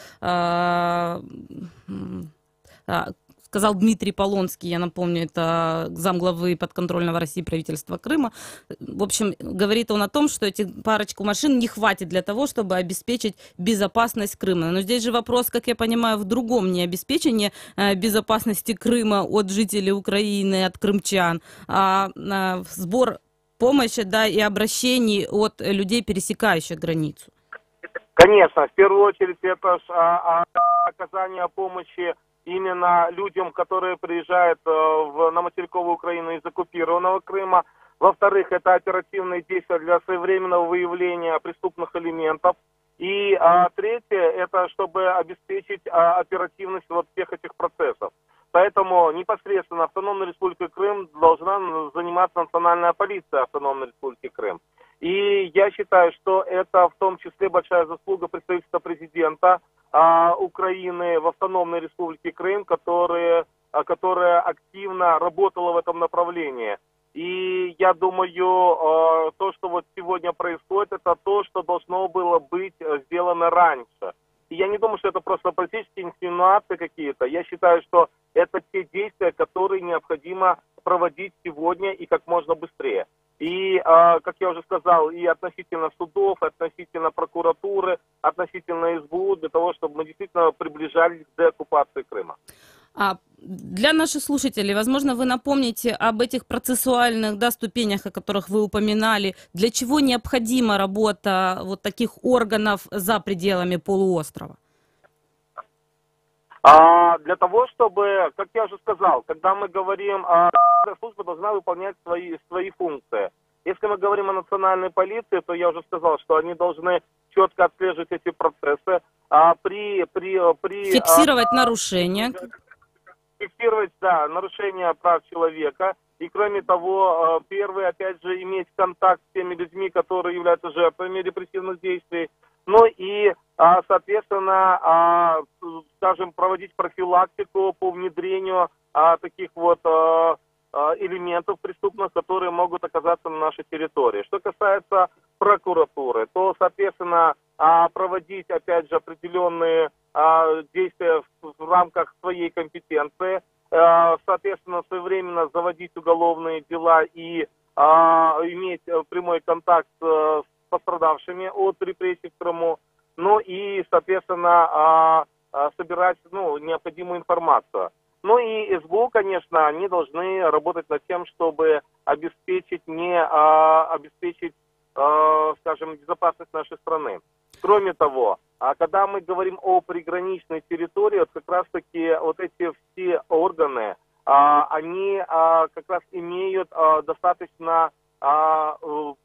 Дмитрий Полонский, я напомню, это замглавы подконтрольного России правительства Крыма. В общем, говорит он о том, что эти парочку машин не хватит для того, чтобы обеспечить безопасность Крыма. Но здесь же вопрос, как я понимаю, в другом: не обеспечение безопасности Крыма от жителей Украины, от крымчан, а сбор помощи, и обращений от людей, пересекающих границу. Конечно, в первую очередь это оказание помощи именно людям, которые приезжают на материковую Украину из оккупированного Крыма. Во-вторых, это оперативные действия для своевременного выявления преступных элементов. И третье, это чтобы обеспечить оперативность всех этих процессов. Поэтому непосредственно Автономной Республикой Крым должна заниматься Национальная полиция Автономной Республики Крым. И я считаю, что это в том числе большая заслуга представительства президента Украины в Автономной Республике Крым, которая активно работала в этом направлении. И я думаю, то, что сегодня происходит, это то, что должно было быть сделано раньше. И я не думаю, что это просто политические инсинуации какие-то. Я считаю, что это те действия, которые необходимо проводить сегодня и как можно быстрее. И, как я уже сказал, и относительно судов, и относительно прокуратуры, относительно СБУ, для того, чтобы мы действительно приближались к деоккупации Крыма. Для наших слушателей, возможно, вы напомните об этих процессуальных ступенях, о которых вы упоминали. Для чего необходима работа вот таких органов за пределами полуострова? Для того, чтобы, как я уже сказал, когда мы говорим, служба должна выполнять свои функции. Если мы говорим о национальной полиции, то я уже сказал, что они должны четко отслеживать эти процессы. Фиксировать нарушения. Фиксировать, нарушения прав человека. И кроме того, первый, опять же, иметь контакт с теми людьми, которые являются жертвами репрессивных действий. Ну и, соответственно, скажем, проводить профилактику по внедрению таких элементов преступных, которые могут оказаться на нашей территории. Что касается прокуратуры, то, соответственно, проводить, опять же, определенные действия в рамках своей компетенции, соответственно, своевременно заводить уголовные дела и иметь прямой контакт с пострадавшими от репрессий в Крыму, ну и, соответственно, собирать необходимую информацию. Ну и СБУ, конечно, они должны работать над тем, чтобы обеспечить скажем, безопасность нашей страны. Кроме того, когда мы говорим о приграничной территории, вот как раз-таки вот эти все органы, они как раз имеют достаточно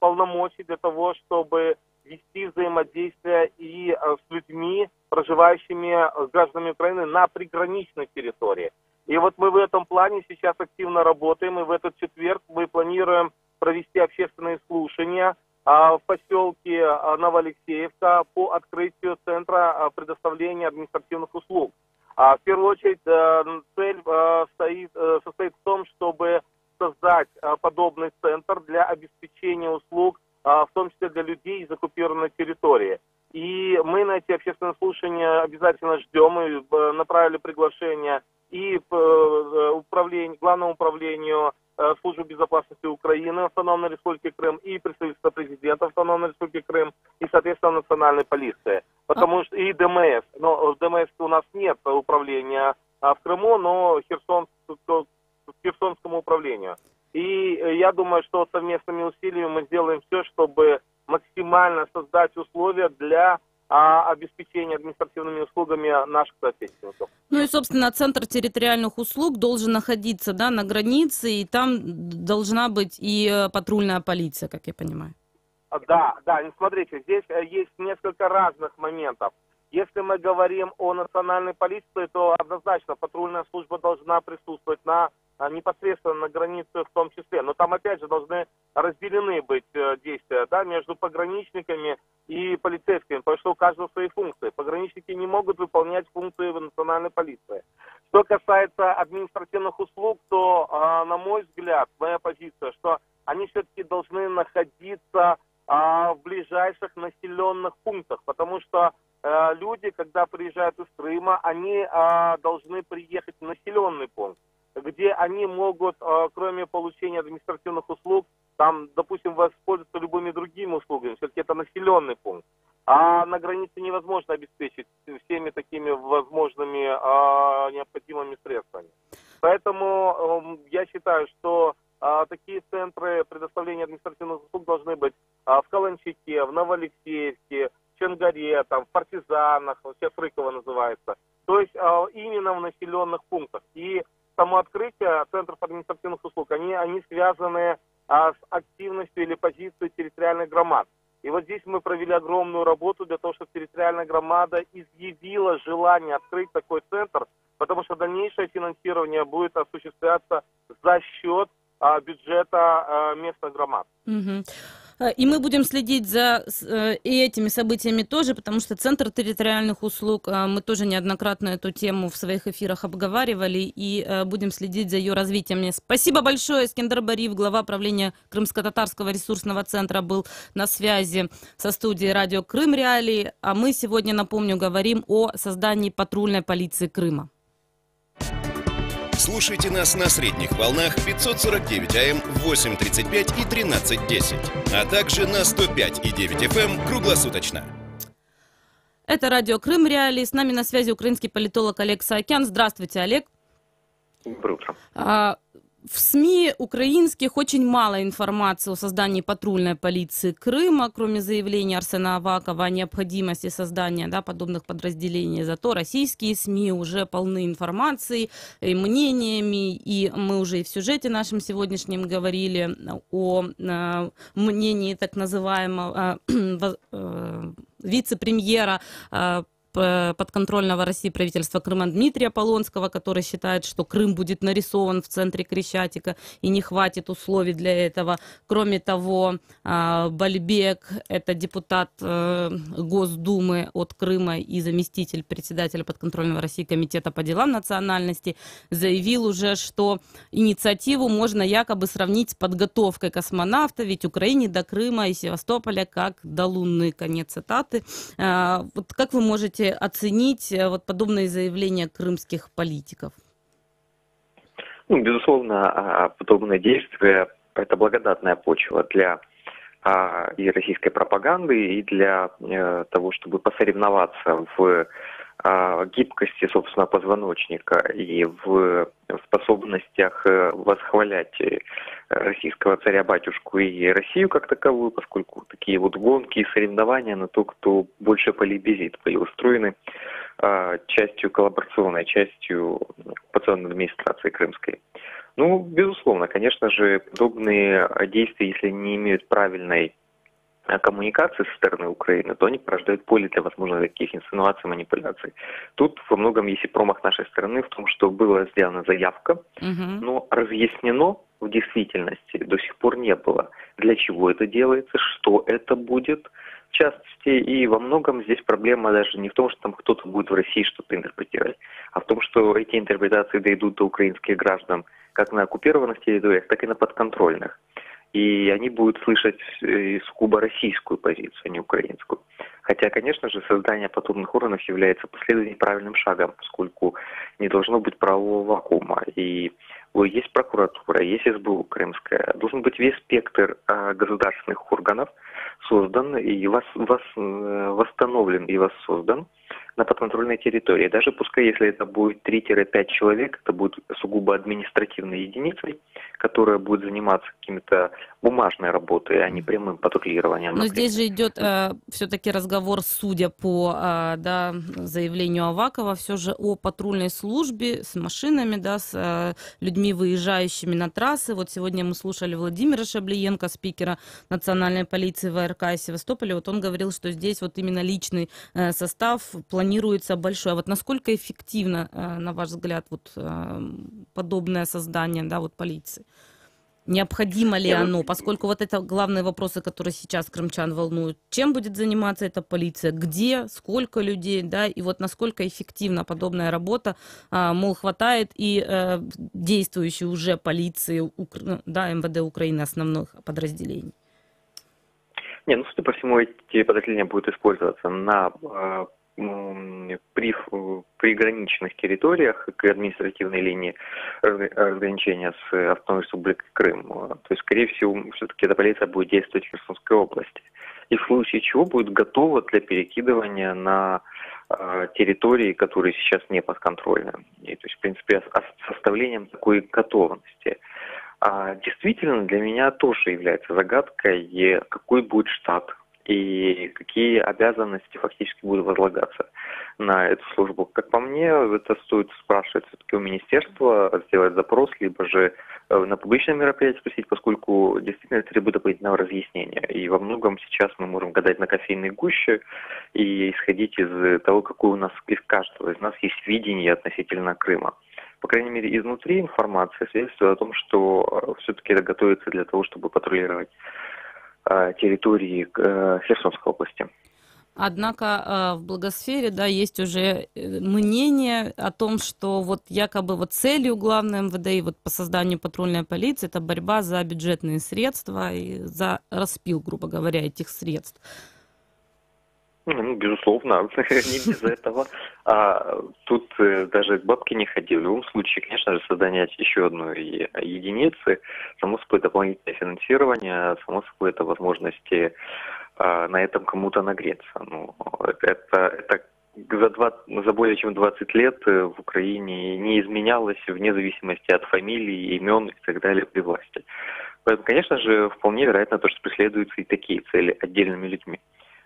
полномочий для того, чтобы вести взаимодействие и с людьми, проживающими, с гражданами Украины на приграничной территории. И вот мы в этом плане сейчас активно работаем, и в этот четверг мы планируем провести общественные слушания в поселке Новоалексеевка по открытию центра предоставления административных услуг. В первую очередь цель состоит в том, чтобы создать подобный центр для обеспечения услуг, в том числе для людей из оккупированной территории. И мы на эти общественные слушания обязательно ждем. Мы направили приглашение и Главному управлению Службы безопасности Украины Автономной Республики Крым, и представительство президента Автономной Республики Крым, и, соответственно, национальной полиции. Потому что и ДМС. Но в ДМС у нас нет управления в Крыму, но Херсонскому управлению. И я думаю, что совместными усилиями мы сделаем все, чтобы максимально создать условия для обеспечения административными услугами наших соотечественников. Ну и, собственно, Центр территориальных услуг должен находиться, да, на границе, и там должна быть и патрульная полиция, как я понимаю. Да, смотрите, здесь есть несколько разных моментов. Если мы говорим о национальной полиции, то однозначно патрульная служба должна присутствовать непосредственно на границе в том числе. Но там, опять же, должны разделены быть действия, да, между пограничниками и полицейскими, потому что у каждого свои функции. Пограничники не могут выполнять функции в национальной полиции. Что касается административных услуг, то, на мой взгляд, моя позиция, что они все-таки должны находиться в ближайших населенных пунктах, потому что люди, когда приезжают из Крыма, они должны приехать в населенный пункт, где они могут, кроме получения административных услуг, там, допустим, воспользоваться любыми другими услугами. Все-таки это населенный пункт. А на границе невозможно обеспечить всеми такими возможными необходимыми средствами. Поэтому я считаю, что такие центры предоставления административных услуг должны быть в Каланчаке, в Новоалексеевске, в Чангаре, там, в Партизанах, сейчас Рыково называется. То есть именно в населенных пунктах. И само открытие центров административных услуг, они связаны с активностью или позицией территориальных громад. И вот здесь мы провели огромную работу для того, чтобы территориальная громада изъявила желание открыть такой центр, потому что дальнейшее финансирование будет осуществляться за счет бюджета местных громад. Угу. И мы будем следить за и этими событиями тоже, потому что Центр территориальных услуг, мы тоже неоднократно эту тему в своих эфирах обговаривали, и будем следить за ее развитием. Спасибо большое. Эскендер Бариев, глава правления Крымско-Татарского ресурсного центра, был на связи со студией радио Крым Реалии. А мы сегодня, напомню, говорим о создании патрульной полиции Крыма. Слушайте нас на средних волнах 549 АМ в 8:35 и 13:10, а также на 105,9 FM круглосуточно. Это радио Крым Реалии. С нами на связи украинский политолог Олег Саакян. Здравствуйте, Олег. Доброе утро. В СМИ украинских очень мало информации о создании патрульной полиции Крыма, кроме заявления Арсена Авакова о необходимости создания, да, подобных подразделений. Зато российские СМИ уже полны информацией и мнениями, и мы уже и в сюжете нашем сегодняшнем говорили о мнении так называемого вице-премьера подконтрольного России правительства Крыма Дмитрия Полонского, который считает, что Крым будет нарисован в центре Крещатика и не хватит условий для этого. Кроме того, Бальбек, это депутат Госдумы от Крыма и заместитель председателя подконтрольного России комитета по делам национальности, заявил уже, что инициативу можно якобы сравнить с подготовкой космонавта, ведь Украине до Крыма и Севастополя как до Луны. Конец цитаты. Вот как вы можете оценить вот подобные заявления крымских политиков? Ну, безусловно, подобные действия – это благодатная почва для и российской пропаганды, и для того, чтобы посоревноваться в гибкости, собственно, позвоночника и в способностях восхвалять российского царя-батюшку и Россию как таковую, поскольку такие вот гонки и соревнования на то, кто больше полебезит, были устроены частью коллаборационной, частью оккупационной администрации крымской. Ну, безусловно, конечно же, подобные действия, если не имеют правильной коммуникации со стороны Украины, то они порождают поле для возможных таких инсинуаций, манипуляций. Тут во многом есть и промах нашей стороны в том, что была сделана заявка, но разъяснено в действительности до сих пор не было. Для чего это делается, что это будет, в частности, и во многом здесь проблема даже не в том, что там кто-то будет в России что-то интерпретировать, а в том, что эти интерпретации дойдут до украинских граждан как на оккупированных территориях, так и на подконтрольных. И они будут слышать сугубо российскую позицию, а не украинскую. Хотя, конечно же, создание подобных органов является последовательным правильным шагом, поскольку не должно быть правового вакуума. И есть прокуратура, есть СБУ крымская. Должен быть весь спектр государственных органов создан и восстановлен и воссоздан на подконтрольной территории. Даже пускай, если это будет 3-5 человек, это будет сугубо административной единицей, которая будет заниматься какими-то бумажной работой, а не прямым патрулированием. Но здесь же идет все-таки разговор, судя по заявлению Авакова, все же о патрульной службе с машинами, с людьми, выезжающими на трассы. Вот сегодня мы слушали Владимира Шаблиенко, спикера национальной полиции ВРК Севастополя. Вот он говорил, что здесь вот именно личный состав планируется большой. А вот насколько эффективно, на ваш взгляд, вот подобное создание, полиции? Необходимо ли оно? Поскольку вот это главные вопросы, которые сейчас крымчан волнуют. Чем будет заниматься эта полиция? Где? Сколько людей? И вот насколько эффективна подобная работа? Мол, хватает и действующей уже полиции, МВД Украины, основных подразделений? Судя по всему, эти подразделения будут использоваться при приграничных территориях к административной линии разграничения с Автономной Республикой Крым. То есть, скорее всего, все-таки эта полиция будет действовать в Херсонской области. И в случае чего будет готова для перекидывания на территории, которые сейчас не подконтрольны. И, то есть, в принципе, с составлением такой готовности. Действительно, для меня тоже является загадкой, какой будет штат и какие обязанности фактически будут возлагаться на эту службу. Как по мне, это стоит спрашивать все-таки у министерства, сделать запрос, либо же на публичное мероприятие спросить, поскольку действительно это требует дополнительного разъяснения. И во многом сейчас мы можем гадать на кофейной гуще и исходить из того, какое у нас, из каждого из нас есть видение относительно Крыма. По крайней мере, изнутри информация свидетельствует о том, что все-таки это готовится для того, чтобы патрулировать территории Херсонской области. Однако в благосфере, есть уже мнение о том, что вот якобы целью главной МВД и по созданию патрульной полиции это борьба за бюджетные средства и за распил, грубо говоря, этих средств. Безусловно, не без этого. Тут даже к бабке не ходи. В любом случае, конечно же, создание еще одной единицы, само собой, дополнительное финансирование, само собой, это возможности на этом кому-то нагреться. Это за более чем 20 лет в Украине не изменялось вне зависимости от фамилий, имен и так далее при власти. Поэтому, конечно же, вполне вероятно то, что преследуются и такие цели отдельными людьми.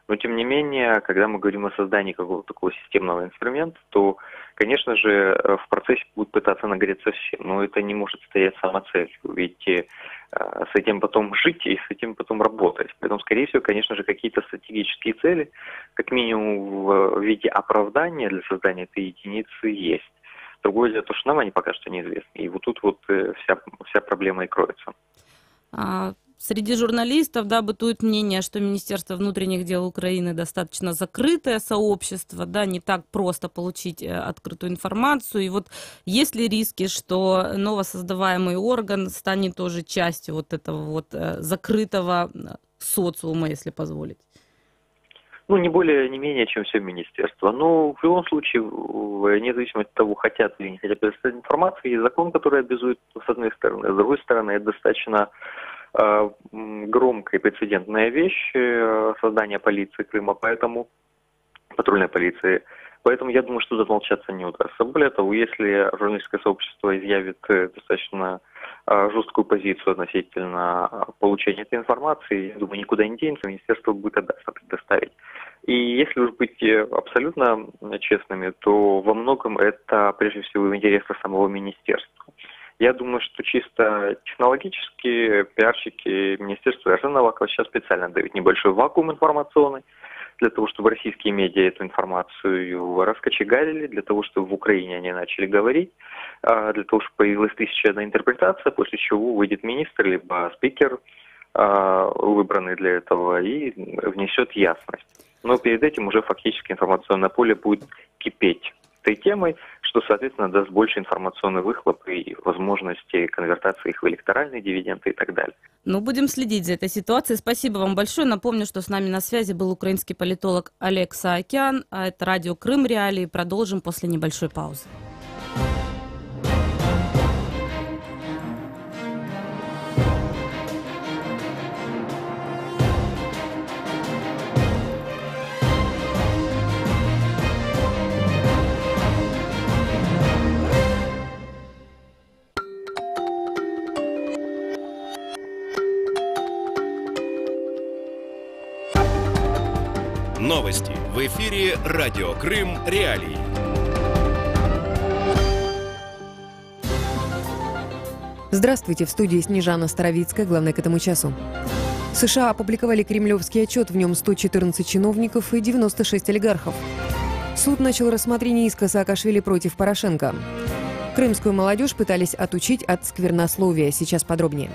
Но, тем не менее, когда мы говорим о создании какого-то такого системного инструмента, то, конечно же, в процессе будут пытаться нагреться все, но это не может стоять самоцелью, ведь с этим потом жить и с этим потом работать. Поэтому, скорее всего, конечно же, какие-то стратегические цели, как минимум в виде оправдания для создания этой единицы есть. Другое дело, то, что нам они пока что неизвестны. И вот тут вся проблема и кроется. Среди журналистов, бытует мнение, что Министерство внутренних дел Украины достаточно закрытое сообщество, не так просто получить открытую информацию. И есть ли риски, что новосоздаваемый орган станет тоже частью этого закрытого социума, если позволить? Не более, не менее, чем все министерства. Но в любом случае, независимо от того, хотят или не хотят предоставить информацию, есть закон, который обязует с одной стороны. С другой стороны, это достаточно громкая прецедентная вещь создания полиции Крыма, патрульной полиции. Поэтому я думаю, что тут отмолчаться не удастся. Более того, если журналистское сообщество изъявит достаточно жесткую позицию относительно получения этой информации, я думаю, никуда не денется, министерство будет предоставить. И если уж быть абсолютно честными, то во многом это прежде всего в интересах самого министерства. Я думаю, что чисто технологически пиарщики Министерства Верховного сейчас специально дают небольшой вакуум информационный, для того, чтобы российские медиа эту информацию раскочегарили, для того, чтобы в Украине они начали говорить, для того, чтобы появилась 1001 интерпретация, после чего выйдет министр, либо спикер, выбранный для этого, и внесет ясность. Но перед этим уже фактически информационное поле будет кипеть этой темой, что, соответственно, даст больше информационный выхлоп и возможности конвертации их в электоральные дивиденды и так далее. Ну, будем следить за этой ситуацией. Спасибо вам большое. Напомню, что с нами на связи был украинский политолог Олег Саакян. А это радио Крым Реалии. Продолжим после небольшой паузы. Новости в эфире радио Крым Реалии. Здравствуйте, в студии Снежана Старовицкая, главное к этому часу. США опубликовали кремлевский отчет, в нем 114 чиновников и 96 олигархов. Суд начал рассмотрение иска Саакашвили против Порошенко. Крымскую молодежь пытались отучить от сквернословия. Сейчас подробнее.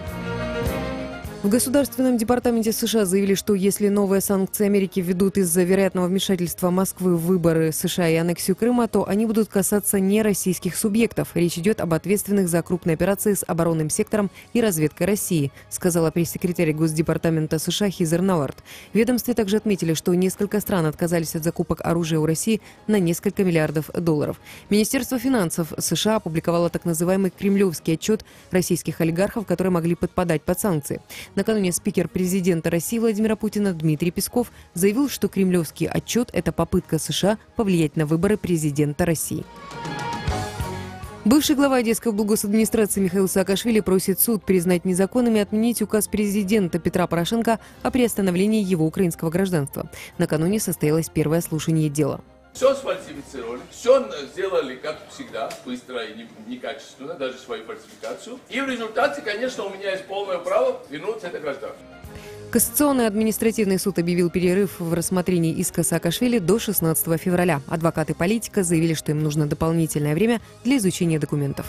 В Государственном департаменте США заявили, что если новые санкции Америки введут из-за вероятного вмешательства Москвы в выборы США и аннексию Крыма, то они будут касаться нероссийских субъектов. Речь идет об ответственных за крупные операции с оборонным сектором и разведкой России, сказала пресс-секретарь Госдепартамента США Хизер Науэрт. В ведомстве также отметили, что несколько стран отказались от закупок оружия у России на несколько миллиардов долларов. Министерство финансов США опубликовало так называемый кремлевский отчет российских олигархов, которые могли подпадать под санкции. Накануне спикер президента России Владимира Путина Дмитрий Песков заявил, что кремлевский отчет – это попытка США повлиять на выборы президента России. Бывший глава Одесской облгосадминистрации Михаил Саакашвили просит суд признать незаконным и отменить указ президента Петра Порошенко о приостановлении его украинского гражданства. Накануне состоялось первое слушание дела. Все сфальсифицировали, все сделали, как всегда, быстро и некачественно, даже свою фальсификацию. И в результате, конечно, у меня есть полное право вернуть это гражданство. Кассационный административный суд объявил перерыв в рассмотрении иска Саакашвили до 16 февраля. Адвокаты политика заявили, что им нужно дополнительное время для изучения документов.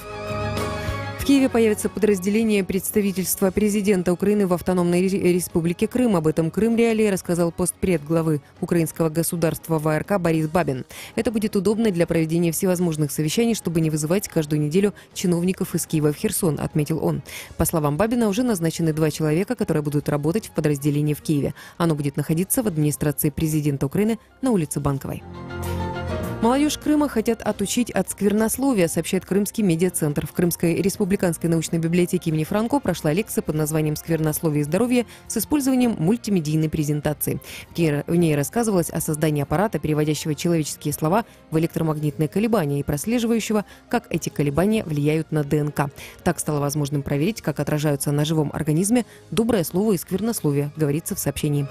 В Киеве появится подразделение представительства президента Украины в автономной республике Крым. Об этом Крым Реалии рассказал постпред главы украинского государства ВРК Борис Бабин. Это будет удобно для проведения всевозможных совещаний, чтобы не вызывать каждую неделю чиновников из Киева в Херсон, отметил он. По словам Бабина, уже назначены 2 человека, которые будут работать в подразделении в Киеве. Оно будет находиться в администрации президента Украины на улице Банковой. Молодежь Крыма хотят отучить от сквернословия, сообщает Крымский медиацентр. В Крымской республиканской научной библиотеке имени Франко прошла лекция под названием «Сквернословие и здоровье» с использованием мультимедийной презентации. В ней рассказывалось о создании аппарата, переводящего человеческие слова в электромагнитные колебания и прослеживающего, как эти колебания влияют на ДНК. Так стало возможным проверить, как отражаются на живом организме доброе слово и сквернословие, говорится в сообщении.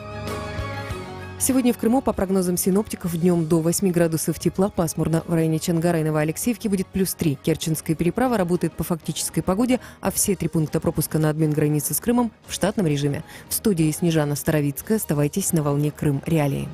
Сегодня в Крыму, по прогнозам синоптиков, днем до 8 градусов тепла, пасмурно. В районе Чангара и Новоалексеевки будет +3. Керченская переправа работает по фактической погоде, а все 3 пункта пропуска на обмен границы с Крымом в штатном режиме. В студии Снежана Старовицкая. Оставайтесь на волне Крым Реалии.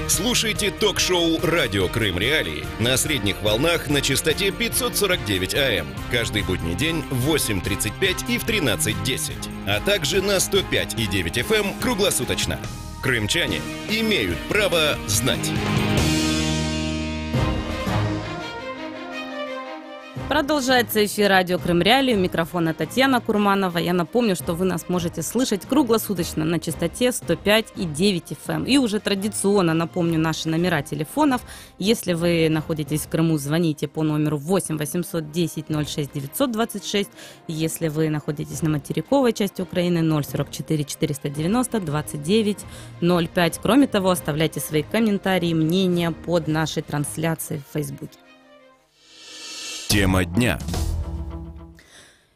Слушайте ток-шоу «Радио Крым Реалии» на средних волнах на частоте 549 АМ. Каждый будний день в 8:35 и в 13:10. А также на 105,9 FM круглосуточно. Крымчане имеют право знать. Продолжается эфир радио Крым Реалии. У микрофона Татьяна Курманова. Я напомню, что вы нас можете слышать круглосуточно на частоте 105,9 FM. И уже традиционно напомню наши номера телефонов. Если вы находитесь в Крыму, звоните по номеру 8 810 06 926. Если вы находитесь на материковой части Украины, 044 490 29 05. Кроме того, оставляйте свои комментарии, мнения под нашей трансляцией в Фейсбуке. Тема дня.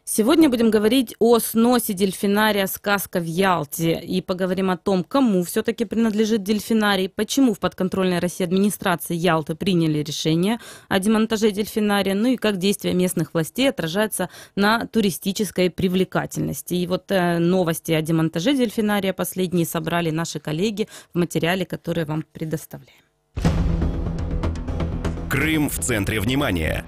Сегодня будем говорить о сносе дельфинария «Сказка в Ялте» и поговорим о том, кому все-таки принадлежит дельфинарий, почему в подконтрольной России администрации Ялты приняли решение о демонтаже дельфинария, ну и как действия местных властей отражаются на туристической привлекательности. И вот новости о демонтаже дельфинария последние собрали наши коллеги в материале, который вам предоставляем. Крым в центре внимания.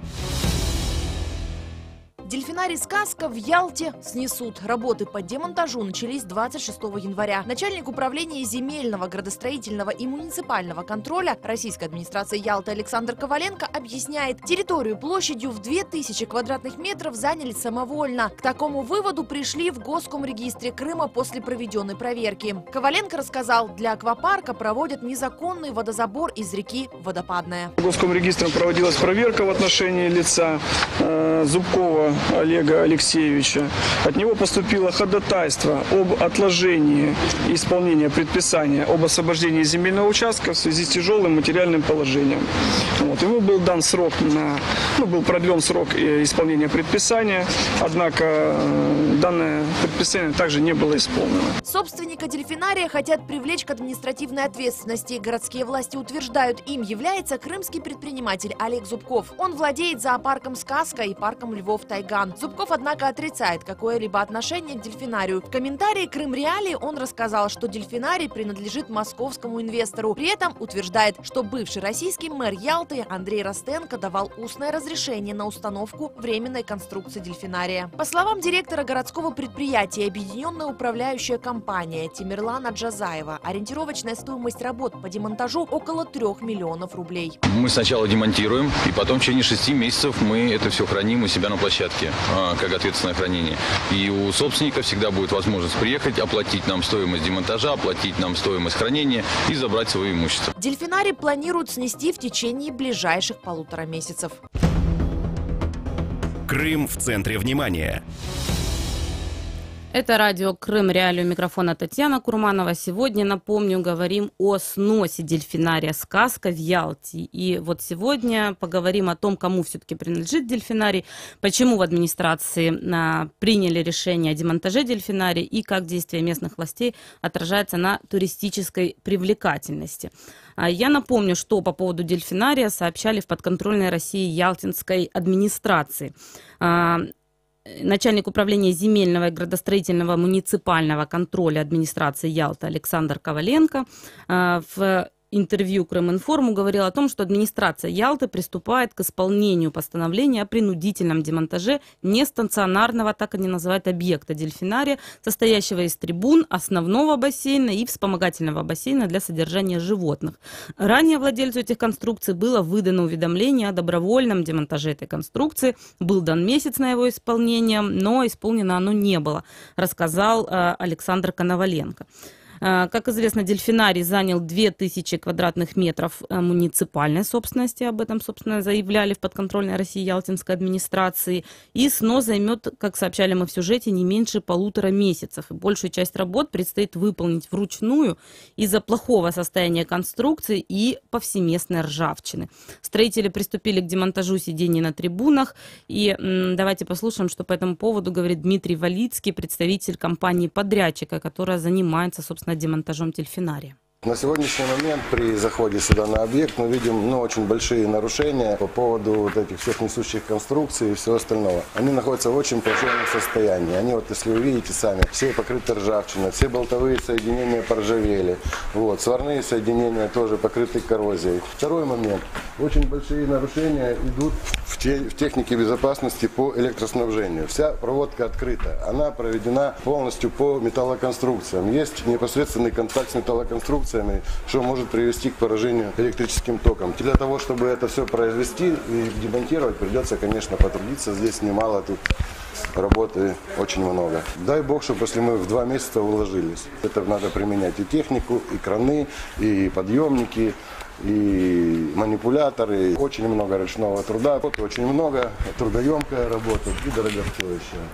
Дельфинарий «Сказка» в Ялте снесут. Работы по демонтажу начались 26 января. Начальник управления земельного, градостроительного и муниципального контроля Российской администрации Ялты Александр Коваленко объясняет, территорию площадью в 2000 квадратных метров заняли самовольно. К такому выводу пришли в Госкомрегистре Крыма после проведенной проверки. Коваленко рассказал, для аквапарка проводят незаконный водозабор из реки Водопадная. Госкомрегистром проводилась проверка в отношении лица Зубкова Олега Алексеевича. От него поступило ходатайство об отложении исполнения предписания об освобождении земельного участка в связи с тяжелым материальным положением. Ему был дан срок был продлен срок исполнения предписания, однако данное предписание также не было исполнено. Собственника дельфинария хотят привлечь к административной ответственности. Городские власти утверждают, им является крымский предприниматель Олег Зубков. Он владеет зоопарком «Сказка» и парком львов «Тайган». Зубков, однако, отрицает какое-либо отношение к дельфинарию. В комментарии «Крым Реалии» он рассказал, что дельфинарий принадлежит московскому инвестору. При этом утверждает, что бывший российский мэр Ялты Андрей Ростенко давал устное разрешение на установку временной конструкции дельфинария. По словам директора городского предприятия «Объединенная управляющая компания» Тимирлана Джазаева, ориентировочная стоимость работ по демонтажу около 3 миллионов рублей. Мы сначала демонтируем, и потом в течение 6 месяцев мы это все храним у себя на площадке, как ответственное хранение. И у собственника всегда будет возможность приехать, оплатить нам стоимость демонтажа, оплатить нам стоимость хранения и забрать свое имущество. Дельфинарий планируют снести в течение ближайших 1,5 месяцев. Крым в центре внимания. Это радио «Крым Реалии», у микрофона Татьяна Курманова. Сегодня, напомню, говорим о сносе дельфинария «Сказка» в Ялте. И вот сегодня поговорим о том, кому все-таки принадлежит дельфинарий, почему в администрации приняли решение о демонтаже дельфинария и как действия местных властей отражаются на туристической привлекательности. Я напомню, что по поводу дельфинария сообщали в подконтрольной России Ялтинской администрации. Начальник управления земельного и градостроительного муниципального контроля администрации Ялты Александр Коваленко в интервью Крыминформу говорил о том, что администрация Ялты приступает к исполнению постановления о принудительном демонтаже нестационарного, так они называют, объекта дельфинария, состоящего из трибун, основного бассейна и вспомогательного бассейна для содержания животных. Ранее владельцу этих конструкций было выдано уведомление о добровольном демонтаже этой конструкции. Был дан месяц на его исполнение, но исполнено оно не было, рассказал Александр Коноваленко. Как известно, дельфинарий занял 2000 квадратных метров муниципальной собственности. Об этом, собственно, заявляли в подконтрольной России Ялтинской администрации. И снос займет, как сообщали мы в сюжете, не меньше 1,5 месяцев. И большую часть работ предстоит выполнить вручную из-за плохого состояния конструкции и повсеместной ржавчины. Строители приступили к демонтажу сидений на трибунах. И давайте послушаем, что по этому поводу говорит Дмитрий Валицкий, представитель компании-подрядчика, которая занимается, собственно, демонтажом дельфинария. На сегодняшний момент при заходе сюда на объект мы видим очень большие нарушения по поводу вот этих всех несущих конструкций и всего остального. Они находятся в очень плачевном состоянии. Они, вот, если вы видите сами, все покрыты ржавчиной, все болтовые соединения поржавели. Вот, сварные соединения тоже покрыты коррозией. Второй момент. Очень большие нарушения идут в технике безопасности по электроснабжению. Вся проводка открыта. Она проведена полностью по металлоконструкциям. Есть непосредственный контакт с металлоконструкцией, что может привести к поражению электрическим током. Для того, чтобы это все произвести и демонтировать, придется, конечно, потрудиться. Здесь немало, тут работы очень много. Дай бог, чтобы если мы в 2 месяца уложились. Это надо применять и технику, и краны, и подъемники, и манипуляторы. Очень много ручного труда, очень много трудоемкая работа и дорогостоящая.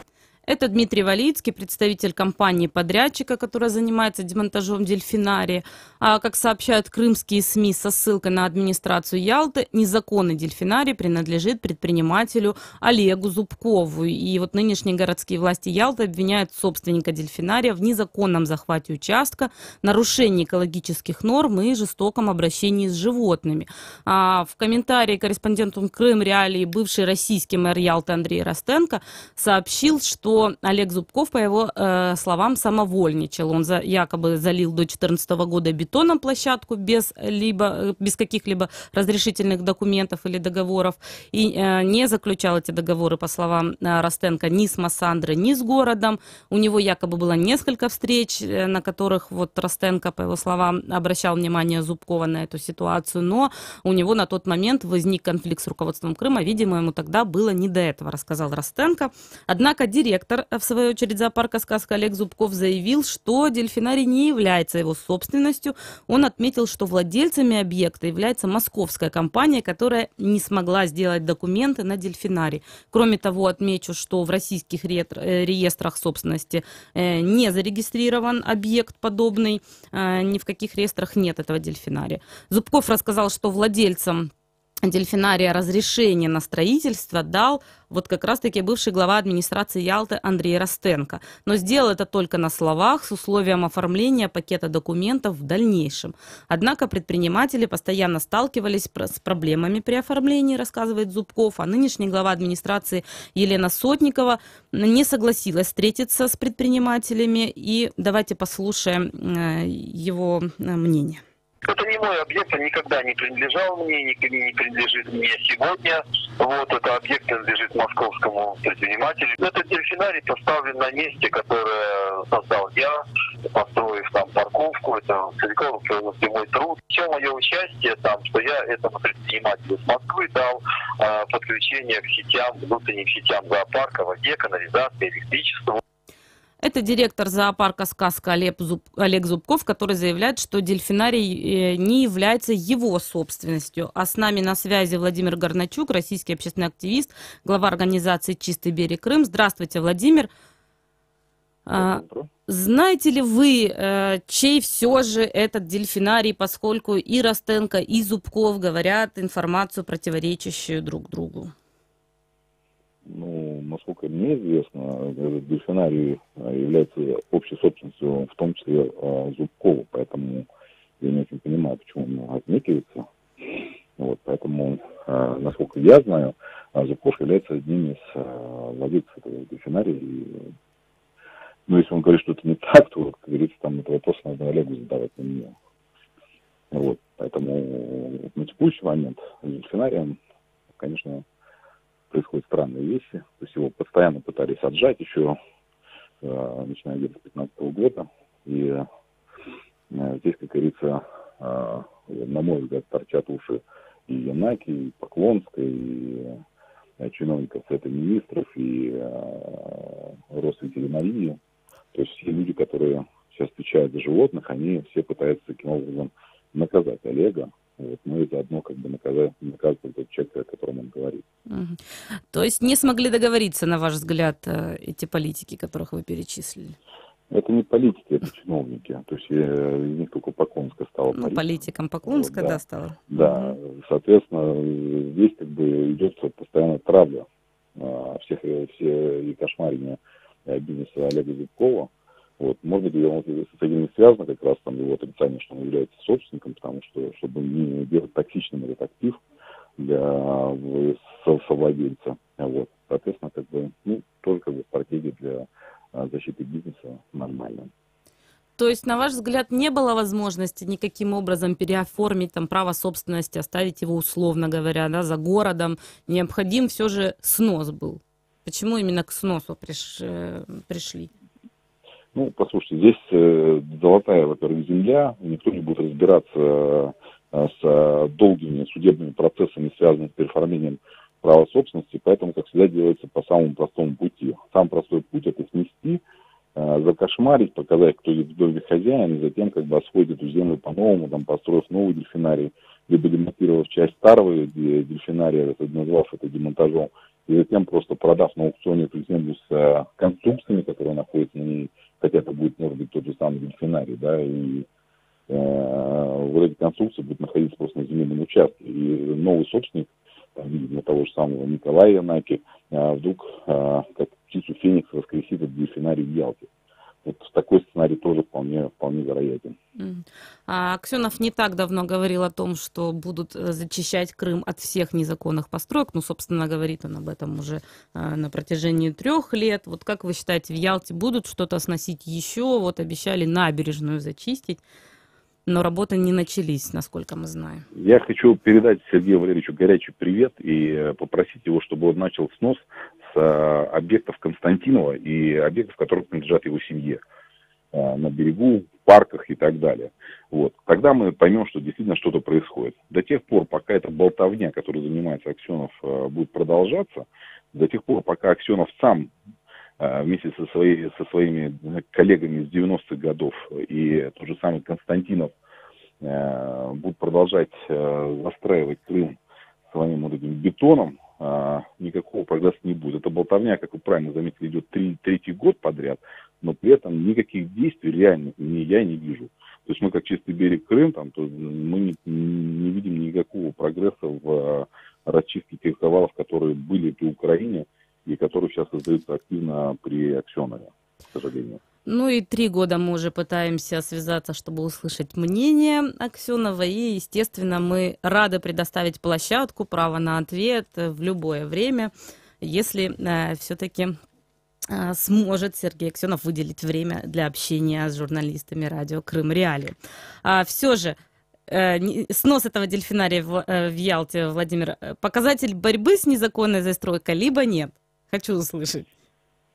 Это Дмитрий Валицкий, представитель компании-подрядчика, которая занимается демонтажом дельфинария. А, как сообщают крымские СМИ со ссылкой на администрацию Ялты, незаконный дельфинарий принадлежит предпринимателю Олегу Зубкову. И вот нынешние городские власти Ялты обвиняют собственника дельфинария в незаконном захвате участка, нарушении экологических норм и жестоком обращении с животными. А в комментарии корреспонденту Крым Реалии бывший российский мэр Ялты Андрей Ростенко сообщил, что Олег Зубков, по его словам, самовольничал. Он якобы залил до 2014 года бетоном площадку без каких-либо разрешительных документов или договоров и не заключал эти договоры, по словам Ростенко, ни с Массандрой, ни с городом. У него якобы было несколько встреч, на которых вот Ростенко, по его словам, обращал внимание Зубкова на эту ситуацию, но у него на тот момент возник конфликт с руководством Крыма. Видимо, ему тогда было не до этого, рассказал Ростенко. Однако директор, в свою очередь, зоопарка «Сказка» Олег Зубков заявил, что дельфинарий не является его собственностью. Он отметил, что владельцами объекта является московская компания, которая не смогла сделать документы на дельфинарий. Кроме того, отмечу, что в российских реестрах собственности не зарегистрирован объект подобный, ни в каких реестрах нет этого дельфинария. Зубков рассказал, что владельцам дельфинария разрешение на строительство дал вот как раз-таки бывший глава администрации Ялты Андрей Ростенко. Но сделал это только на словах с условием оформления пакета документов в дальнейшем. Однако предприниматели постоянно сталкивались с проблемами при оформлении, рассказывает Зубков, а нынешний глава администрации Елена Сотникова не согласилась встретиться с предпринимателями. И давайте послушаем его мнение. Это не мой объект, он никогда не принадлежал мне, никогда не принадлежит мне сегодня. Вот, это объект принадлежит московскому предпринимателю. Этот дельфинарий поставлен на месте, которое создал я, построив там парковку. Это целиком полностью мой труд. Все мое участие там, что я этому предпринимателю с Москвы дал подключение к сетям, внутренним сетям зоопарка, воде, канализации, электричеству. Это директор зоопарка «Сказка» Олег Зубков, который заявляет, что дельфинарий не является его собственностью. А с нами на связи Владимир Горначук, российский общественный активист, глава организации «Чистый берег Крым». Здравствуйте, Владимир. Знаете ли вы, чей все же этот дельфинарий, поскольку и Ростенко, и Зубков говорят информацию, противоречащую друг другу? Ну, насколько мне известно, этот дельфинарий является общей собственностью, в том числе Зубкова, поэтому я не очень понимаю, почему он отнекивается. Вот, поэтому, насколько я знаю, Зубков является одним из владельцев этого дельфинария. Ну, если он говорит, что это не так, то, как говорится, там этот вопрос надо Олегу задавать на меня. Вот, поэтому на текущий момент с дельфинарием, конечно, происходят странные вещи. То есть его постоянно пытались отжать еще, начиная где-то с 2015 года. И здесь, как говорится, на мой взгляд, торчат уши и Янаки, и Поклонской, и чиновников Совета министров, и Росветеринарии. То есть все люди, которые сейчас отвечают за животных, они все пытаются таким образом наказать Олега. Вот, ну и заодно как бы наказывать тот человек, о котором он говорит. То есть не смогли договориться, на ваш взгляд, эти политики, которых вы перечислили? Это не политики, это чиновники. То есть из них только Поклонская стала политиком. Политиком Поклонская, вот, да, стала. Да, соответственно, здесь как бы идет постоянная травля все и кошмарения бизнеса Олега Зубкова. Вот, может быть, с этим не связано как раз там его отрицание, что он является собственником, потому что, чтобы не делать токсичным этот актив для совладельца. Вот, соответственно, как бы, ну, тоже как бы стратегия для защиты бизнеса нормальная. То есть, на ваш взгляд, не было возможности никаким образом переоформить там право собственности, оставить его, условно говоря, да, за городом? Необходим все же снос был. Почему именно к сносу пришли? Ну, послушайте, здесь золотая, во-первых, земля, никто не будет разбираться с долгими судебными процессами, связанными с переоформлением права собственности, поэтому, как всегда, делается по самому простому пути. Самый простой путь — это снести, закошмарить, показать, кто есть в доме хозяин, и затем как бы освоить эту землю по-новому, там, построив новый дельфинарий, либо демонтировав часть старого дельфинария, назвав это демонтажом, и затем просто продав на аукционе эту землю с конструкциями, которые находятся на ней, хотя это будет, может быть, тот же самый дельфинарий, да, и вот эти конструкции будут находиться просто на земельном участке. И новый собственник, там, видимо, того же самого Николая Янаки, вдруг, как птицу Феникс, воскресит этот дельфинарий в Ялте. Вот такой сценарий тоже вполне вероятен. Аксенов не так давно говорил о том, что будут зачищать Крым от всех незаконных построек. Ну, собственно, говорит он об этом уже на протяжении 3 лет. Вот как вы считаете, в Ялте будут что-то сносить еще? Вот обещали набережную зачистить, но работы не начались, насколько мы знаем. Я хочу передать Сергею Валерьевичу горячий привет и попросить его, чтобы он начал снос с объектов Константинова и объектов, которые принадлежат его семье. На берегу, в парках и так далее. Вот. Тогда мы поймем, что действительно что-то происходит. До тех пор, пока эта болтовня, которой занимается Аксенов, будет продолжаться, до тех пор, пока Аксенов сам вместе со своими коллегами из 90-х годов и тот же самый Константинов будут продолжать застраивать Крым своим вот этим бетоном, никакого прогресса не будет. Эта болтовня, как вы правильно заметили, идет третий год подряд, но при этом никаких действий реальных я не вижу. То есть мы как чистый берег Крым, там, то мы не видим никакого прогресса в расчистке тех завалов, которые были при Украине и которые сейчас создаются активно при Аксенове, к сожалению. Ну и 3 года мы уже пытаемся связаться, чтобы услышать мнение Аксенова. И, естественно, мы рады предоставить площадку, право на ответ в любое время, если все-таки сможет Сергей Аксенов выделить время для общения с журналистами радио Крым Реалии. Все же, снос этого дельфинария в Ялте, Владимир, показатель борьбы с незаконной застройкой, либо нет? Хочу услышать.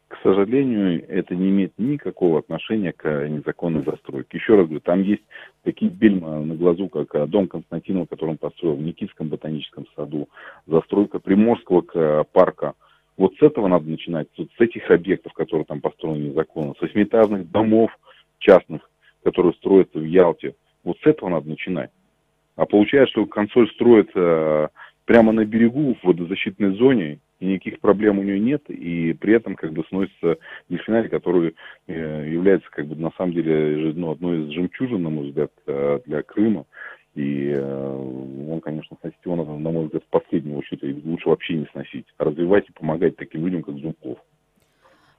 К сожалению, это не имеет никакого отношения к незаконной застройке. Еще раз говорю, там есть такие бельма на глазу, как дом Константинова, который он построил в Никитском ботаническом саду, застройка Приморского парка. Вот с этого надо начинать, вот с этих объектов, которые там построены незаконно, с 8-этажных домов частных, которые строятся в Ялте. Вот с этого надо начинать. А получается, что консоль строит прямо на берегу, в водозащитной зоне, и никаких проблем у нее нет, и при этом как бы сносится дельфинарий, который является как бы на самом деле одной из жемчужин, на мой взгляд, для Крыма. И он, конечно, сносить его надо, на мой взгляд, в последнюю очередь, лучше вообще не сносить, а развивать и помогать таким людям, как Зубков.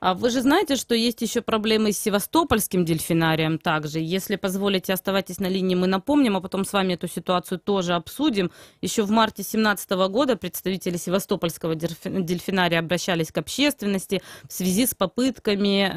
А вы же знаете, что есть еще проблемы с севастопольским дельфинарием также. Если позволите, оставайтесь на линии, мы напомним, а потом с вами эту ситуацию тоже обсудим. Еще в марте 2017 года представители севастопольского дельфинария обращались к общественности в связи с попытками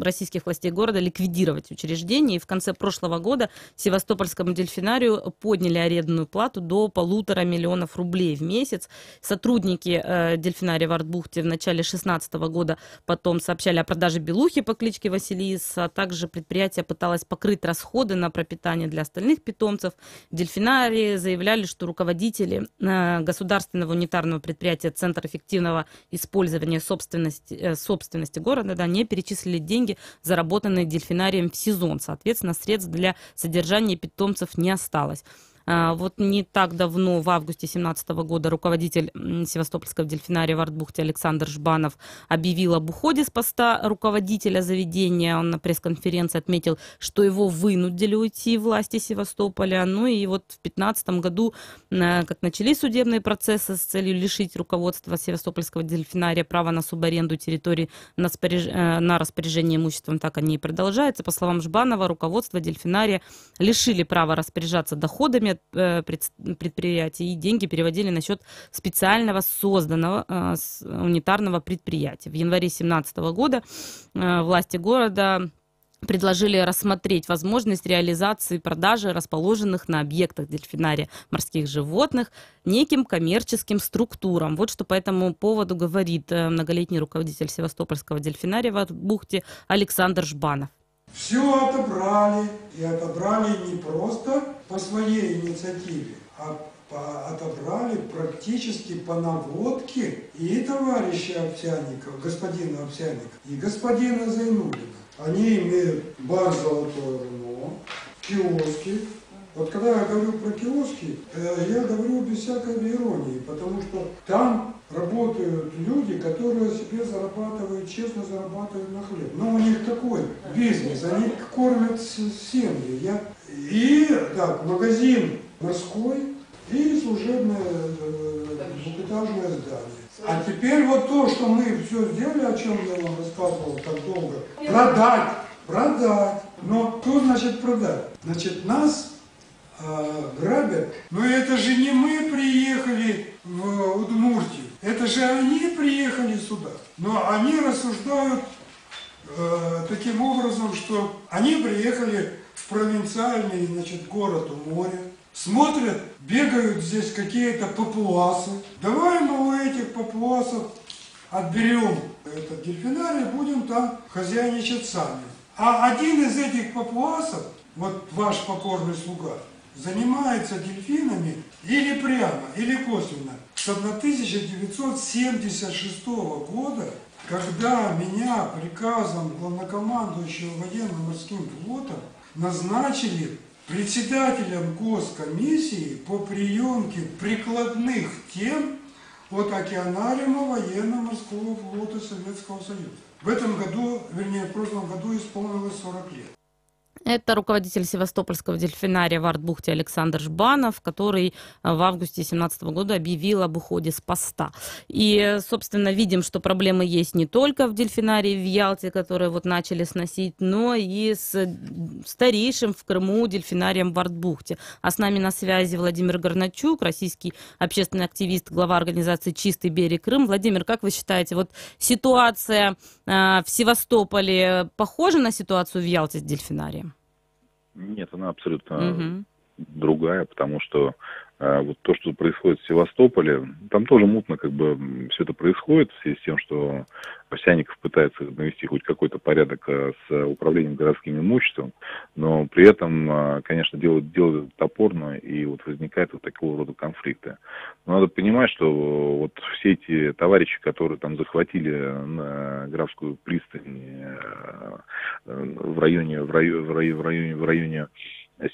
российских властей города ликвидировать учреждение. И в конце прошлого года севастопольскому дельфинарию подняли арендную плату до 1,5 миллиона рублей в месяц. Сотрудники дельфинария в Артбухте в начале 2016 года потом сообщали о продаже белухи по кличке Василис, а также предприятие пыталось покрыть расходы на пропитание для остальных питомцев. В дельфинарии заявляли, что руководители государственного унитарного предприятия «Центр эффективного использования собственности города не перечислили деньги, заработанные дельфинарием в сезон. Соответственно, средств для содержания питомцев не осталось. Вот не так давно, в августе 2017 года, руководитель Севастопольского дельфинария в Артбухте Александр Жбанов объявил об уходе с поста руководителя заведения. Он на пресс-конференции отметил, что его вынудили уйти власти Севастополя. Ну и вот в 2015 году, как начались судебные процессы с целью лишить руководства Севастопольского дельфинария права на субаренду территории на распоряжение имуществом, так они и продолжаются. По словам Жбанова, руководство дельфинария лишили права распоряжаться доходами предприятий, и деньги переводили на счет специального созданного унитарного предприятия. В январе 2017 года власти города предложили рассмотреть возможность реализации продажи расположенных на объектах дельфинария морских животных неким коммерческим структурам. Вот что по этому поводу говорит многолетний руководитель Севастопольского дельфинария в Артбухте Александр Жбанов. Все отобрали, и отобрали не просто по своей инициативе, а отобрали практически по наводке и товарища Овсянникова, господина Овсянникова, и господина Зайнуллина. Они имеют бар «Золотое руно», киоски, Вот когда я говорю про киоски, я говорю без всякой иронии, потому что там работают люди, которые себе зарабатывают, честно зарабатывают на хлеб. Но у них такой бизнес, они кормят семьи. И так, магазин морской и служебное двухэтажное здание. А теперь вот то, что мы все сделали, о чем я вам рассказывал так долго, продать. Но что значит продать? Значит, нас грабят. Но это же не мы приехали в Удмуртию, это же они приехали сюда. Но они рассуждают таким образом, что они приехали в провинциальный, значит, город у моря, смотрят, бегают здесь какие-то папуасы. Давай мы у этих папуасов отберем этот дельфинарий, будем там хозяйничать сами. А один из этих папуасов, вот ваш покорный слуга, занимается дельфинами или прямо, или косвенно. С 1976 года, когда меня приказом главнокомандующего военно-морским флотом назначили председателем госкомиссии по приемке прикладных тем от океанариума военно-морского флота Советского Союза. В этом году, вернее, в прошлом году исполнилось 40 лет. Это руководитель Севастопольского дельфинария в Артбухте Александр Жбанов, который в августе 2017 года объявил об уходе с поста. И, собственно, видим, что проблемы есть не только в дельфинарии в Ялте, которые вот начали сносить, но и с старейшим в Крыму дельфинарием в Артбухте. А с нами на связи Владимир Горначук, российский общественный активист, глава организации «Чистый берег Крым». Владимир, как вы считаете, вот ситуация в Севастополе похожа на ситуацию в Ялте с дельфинарием? Нет, она абсолютно другая, потому что вот то, что происходит в Севастополе, там тоже мутно как бы все это происходит, в связи с тем, что Овсянников пытается навести хоть какой-то порядок с управлением городским имуществом, но при этом, конечно, делают топорно, и вот возникают вот такого рода конфликты. Но надо понимать, что вот все эти товарищи, которые там захватили Графскую пристань в районе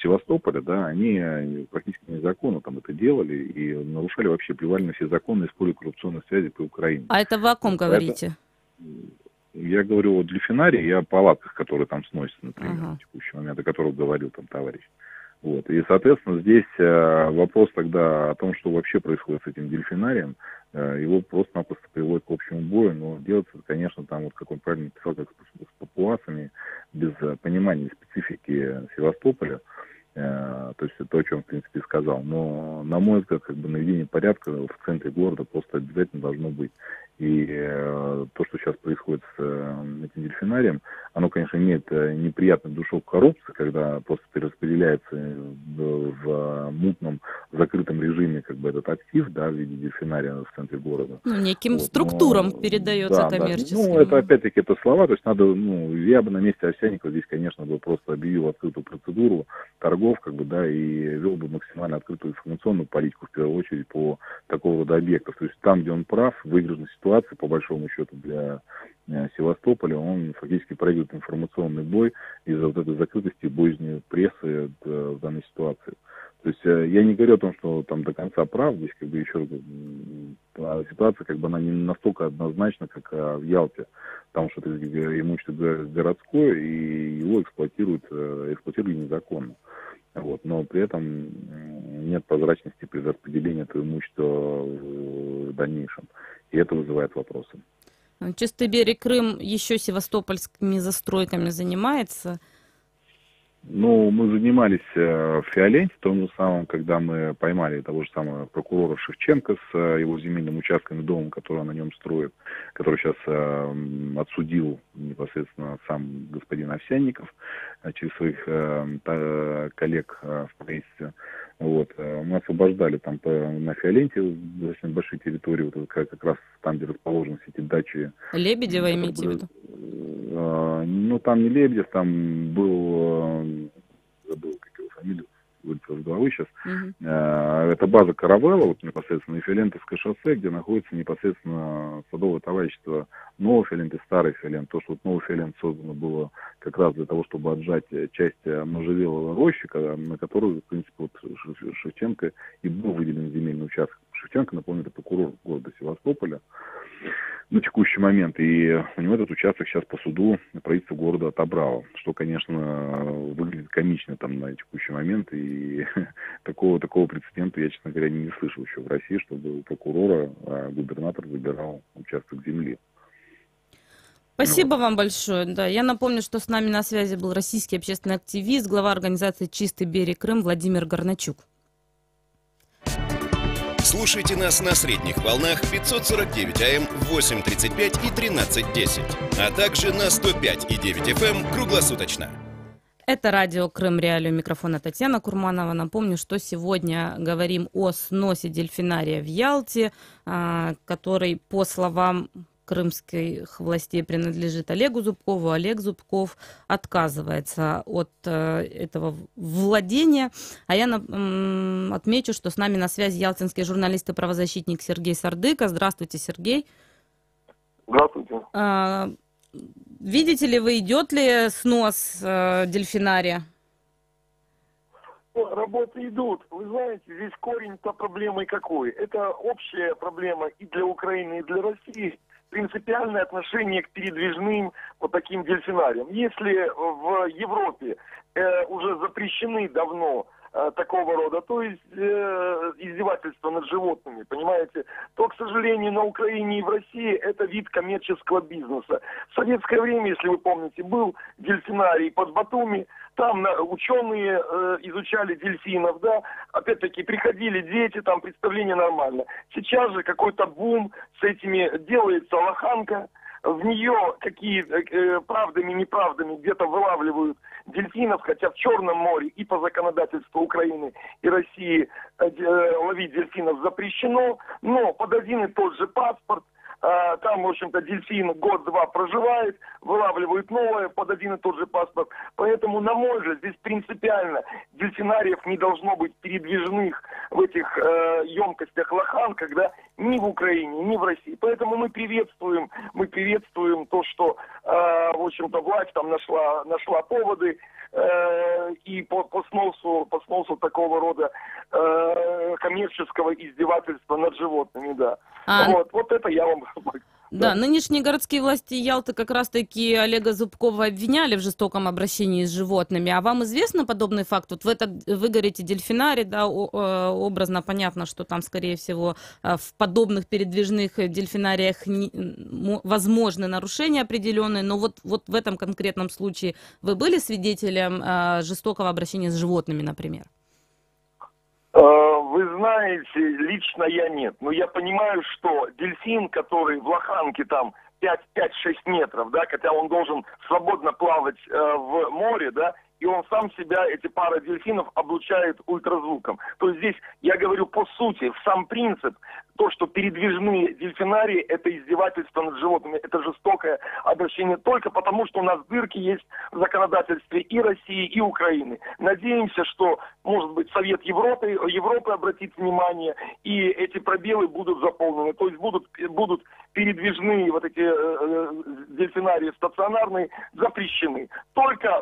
Севастополя, да, они практически незаконно там это делали и нарушали вообще, плевали на все законы, используя коррупционные связи по Украине. А это вы о ком говорите? Я говорю о дельфинарии, я о палатках, которые там сносятся, например, в текущий момент, о которых говорил там товарищ. Вот. И, соответственно, здесь вопрос тогда о том, что вообще происходит с этим дельфинарием, его просто-напросто приводит к общему бою, но делается, конечно, там, вот как он правильно писал, как с папуасами, без понимания специфики Севастополя, то есть это то, о чем, в принципе, сказал. Но, на мой взгляд, как бы наведение порядка в центре города просто обязательно должно быть. И то, что сейчас происходит с этим дельфинарием, оно, конечно, имеет неприятную душевную коррупцию, когда просто перераспределяется в мутном, закрытом режиме как бы этот актив, да, в виде дельфинария в центре города. Ну, неким структурам передается коммерчески. Ну, это опять-таки это слова, то есть надо, я бы на месте Овсянникова здесь, конечно, бы просто объявил открытую процедуру торгов, как бы, да, и вел бы максимально открытую информационную политику, в первую очередь, по такого рода объектов. То есть там, где он прав, выигрышная ситуация, по большому счету, для Севастополя, он фактически проигрывает информационный бой из-за вот этой закрытости и боязни прессы в данной ситуации. То есть я не говорю о том, что там до конца прав, здесь как бы еще ситуация как бы она не настолько однозначна, как в Ялте, потому что это имущество городское, и его эксплуатируют незаконно. Вот. Но при этом нет прозрачности при распределении этого имущества в дальнейшем. И это вызывает вопросы. Чистый берег Крым еще севастопольскими застройками занимается? Ну, мы занимались в Фиоленте, том же самом, когда мы поймали того же самого прокурора Шевченко с его земельным участком и домом, который он на нем строит, который сейчас отсудил непосредственно сам господин Овсянников через своих коллег в правительстве. Вот. Мы освобождали там на Фиоленте достаточно большие территории, вот как раз там, где расположены все эти дачи. Лебедева имеете в виду? Ну, там не Лебедев, там был, забыл, как его фамилию, в головы сейчас. Это база «Каравелла», вот непосредственно Филентовское шоссе, где находится непосредственно садовое товарищество Новый Филент и Старый Филент. То, что вот Новый Филент создано было как раз для того, чтобы отжать часть можжевеловой рощи, на которую, в принципе, вот Шевченко и был выделен земельный участок. Шевченко, напомню, это прокурор города Севастополя на текущий момент, и у него этот участок сейчас по суду правительство города отобрало, что, конечно, выглядит комично там на текущий момент, и такого прецедента я, честно говоря, не слышал еще в России, чтобы у прокурора губернатор забирал участок земли. Спасибо вам большое. Да, я напомню, что с нами на связи был российский общественный активист, глава организации «Чистый берег Крым» Владимир Горначук. Слушайте нас на средних волнах 549 АМ в 8:35 и 13:10, а также на 105,9 FM круглосуточно. Это радио «Крым Реалии», у микрофона Татьяна Курманова. Напомню, что сегодня говорим о сносе дельфинария в Ялте, который, по словам крымских властей, принадлежит Олегу Зубкову. Олег Зубков отказывается от этого владения. А я отмечу, что с нами на связи ялтинский журналист и правозащитник Сергей Сардыка. Здравствуйте, Сергей. Здравствуйте. Видите ли вы, идет ли снос дельфинария? Работы идут. Вы знаете, здесь корень-то проблемы какой? Это общая проблема и для Украины, и для России. Принципиальное отношение к передвижным вот таким дельфинариям. Если в Европе уже запрещены давно такого рода, то есть издевательства над животными, понимаете, то, к сожалению, на Украине и в России это вид коммерческого бизнеса. В советское время, если вы помните, был дельфинарий под Батуми, там ученые изучали дельфинов, да, опять-таки приходили дети, там представление нормально. Сейчас же какой-то бум с этими, делается лоханка, в нее какие правдами, неправдами где-то вылавливают дельфинов, хотя в Черном море и по законодательству Украины и России ловить дельфинов запрещено, но под один и тот же паспорт там, в общем-то, дельфин год-два проживает, вылавливают новое под один и тот же паспорт. Поэтому, на мой взгляд, здесь принципиально дельфинариев не должно быть передвижных в этих емкостях лохан, когда ни в Украине, ни в России. Поэтому мы приветствуем то, что, в общем-то, власть там нашла поводы и по сносу такого рода коммерческого издевательства над животными, да. Вот это я вам... Да, нынешние городские власти Ялты как раз-таки Олега Зубкова обвиняли в жестоком обращении с животными. А вам известно подобный факт? Вот вы говорите дельфинарий, да, образно понятно, что там, скорее всего, в подобных передвижных дельфинариях возможны нарушения определенные, но вот в этом конкретном случае вы были свидетелем жестокого обращения с животными, например? Вы знаете, лично я нет. Но я понимаю, что дельфин, который в лоханке там 5-6 метров, да, хотя он должен свободно плавать в море, да, и он сам себя, эти пара дельфинов, облучает ультразвуком. То есть здесь, я говорю по сути, в сам принцип, то, что передвижные дельфинарии, это издевательство над животными, это жестокое обращение только потому, что у нас дырки есть в законодательстве и России, и Украины. Надеемся, что, может быть, Совет Европы обратит внимание, и эти пробелы будут заполнены. То есть будут передвижные вот эти дельфинарии стационарные запрещены. Только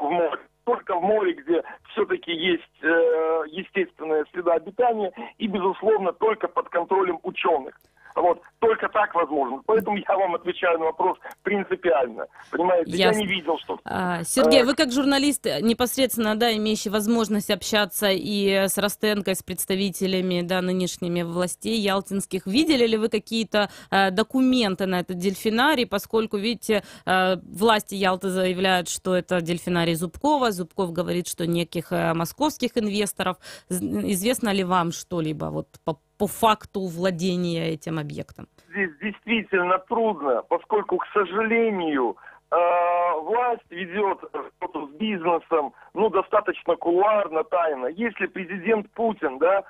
в море, где все-таки есть естественная среда обитания и, безусловно, только под контролем ученых. Вот, только так возможно. Поэтому я вам отвечаю на вопрос принципиально. Понимаете, я не видел, что... Сергей, вы как журналист, непосредственно, да, имеющий возможность общаться и с Ростенко, с представителями, да, нынешними властей ялтинских, видели ли вы какие-то документы на этот дельфинарий, поскольку, видите, власти Ялты заявляют, что это дельфинарий Зубкова, Зубков говорит, что неких московских инвесторов. Известно ли вам что-либо вот по факту владения этим объектом? Здесь действительно трудно, поскольку, к сожалению, власть ведет работу с бизнесом, ну, достаточно кулуарно, тайно. Если президент Путин, да,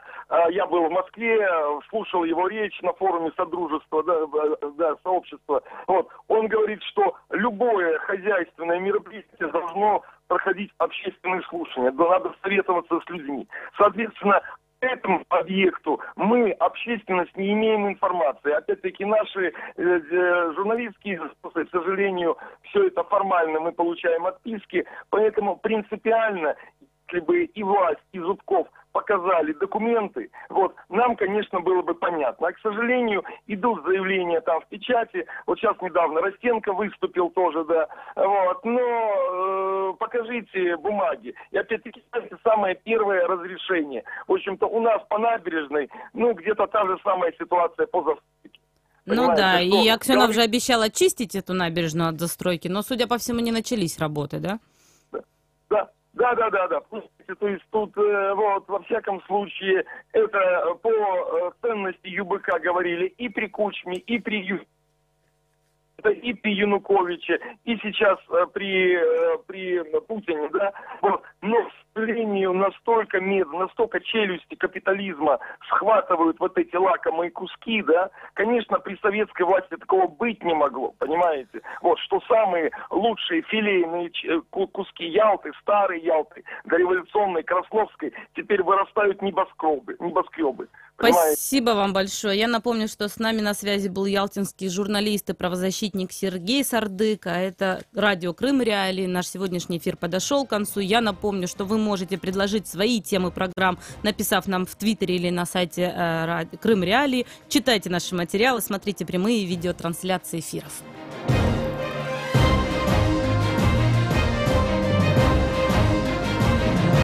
я был в Москве, слушал его речь на форуме Содружества, да, сообщества, вот, он говорит, что любое хозяйственное мероприятие должно проходить общественные слушания, надо советоваться с людьми. Соответственно, этому объекту мы, общественность, не имеем информации. Опять-таки, наши журналистские ресурсы, к сожалению, все это формально, мы получаем отписки, поэтому принципиально, если бы и власть, и Зубков показали документы, вот, нам, конечно, было бы понятно. А, к сожалению, идут заявления там в печати. Вот сейчас недавно Ростенко выступил тоже, да. Вот, но покажите бумаги. И опять-таки, самое первое разрешение. В общем-то, у нас по набережной, ну, где-то та же самая ситуация по застройке. Ну да, и Аксенов же обещал очистить эту набережную от застройки, но, судя по всему, не начались работы, да? Да. То есть тут, вот, во всяком случае, это по ценности ЮБК говорили и при Кучме, и при Януковиче, и сейчас при Путине, да, вот. Но, к сожалению, настолько челюсти капитализма схватывают вот эти лакомые куски, да, конечно, при советской власти такого быть не могло, понимаете, вот, что самые лучшие филейные куски Ялты, старой Ялты, дореволюционной, Красновской, теперь вырастают небоскребы. Понимаете? Спасибо вам большое. Я напомню, что с нами на связи был ялтинский журналист и правозащитник Сергей Сардык, а это радио Крым Реалии. Наш сегодняшний эфир подошел к концу. Я напомню, что вы можете предложить свои темы программ, написав нам в Твиттере или на сайте Крым Реалии. Читайте наши материалы, смотрите прямые видеотрансляции эфиров.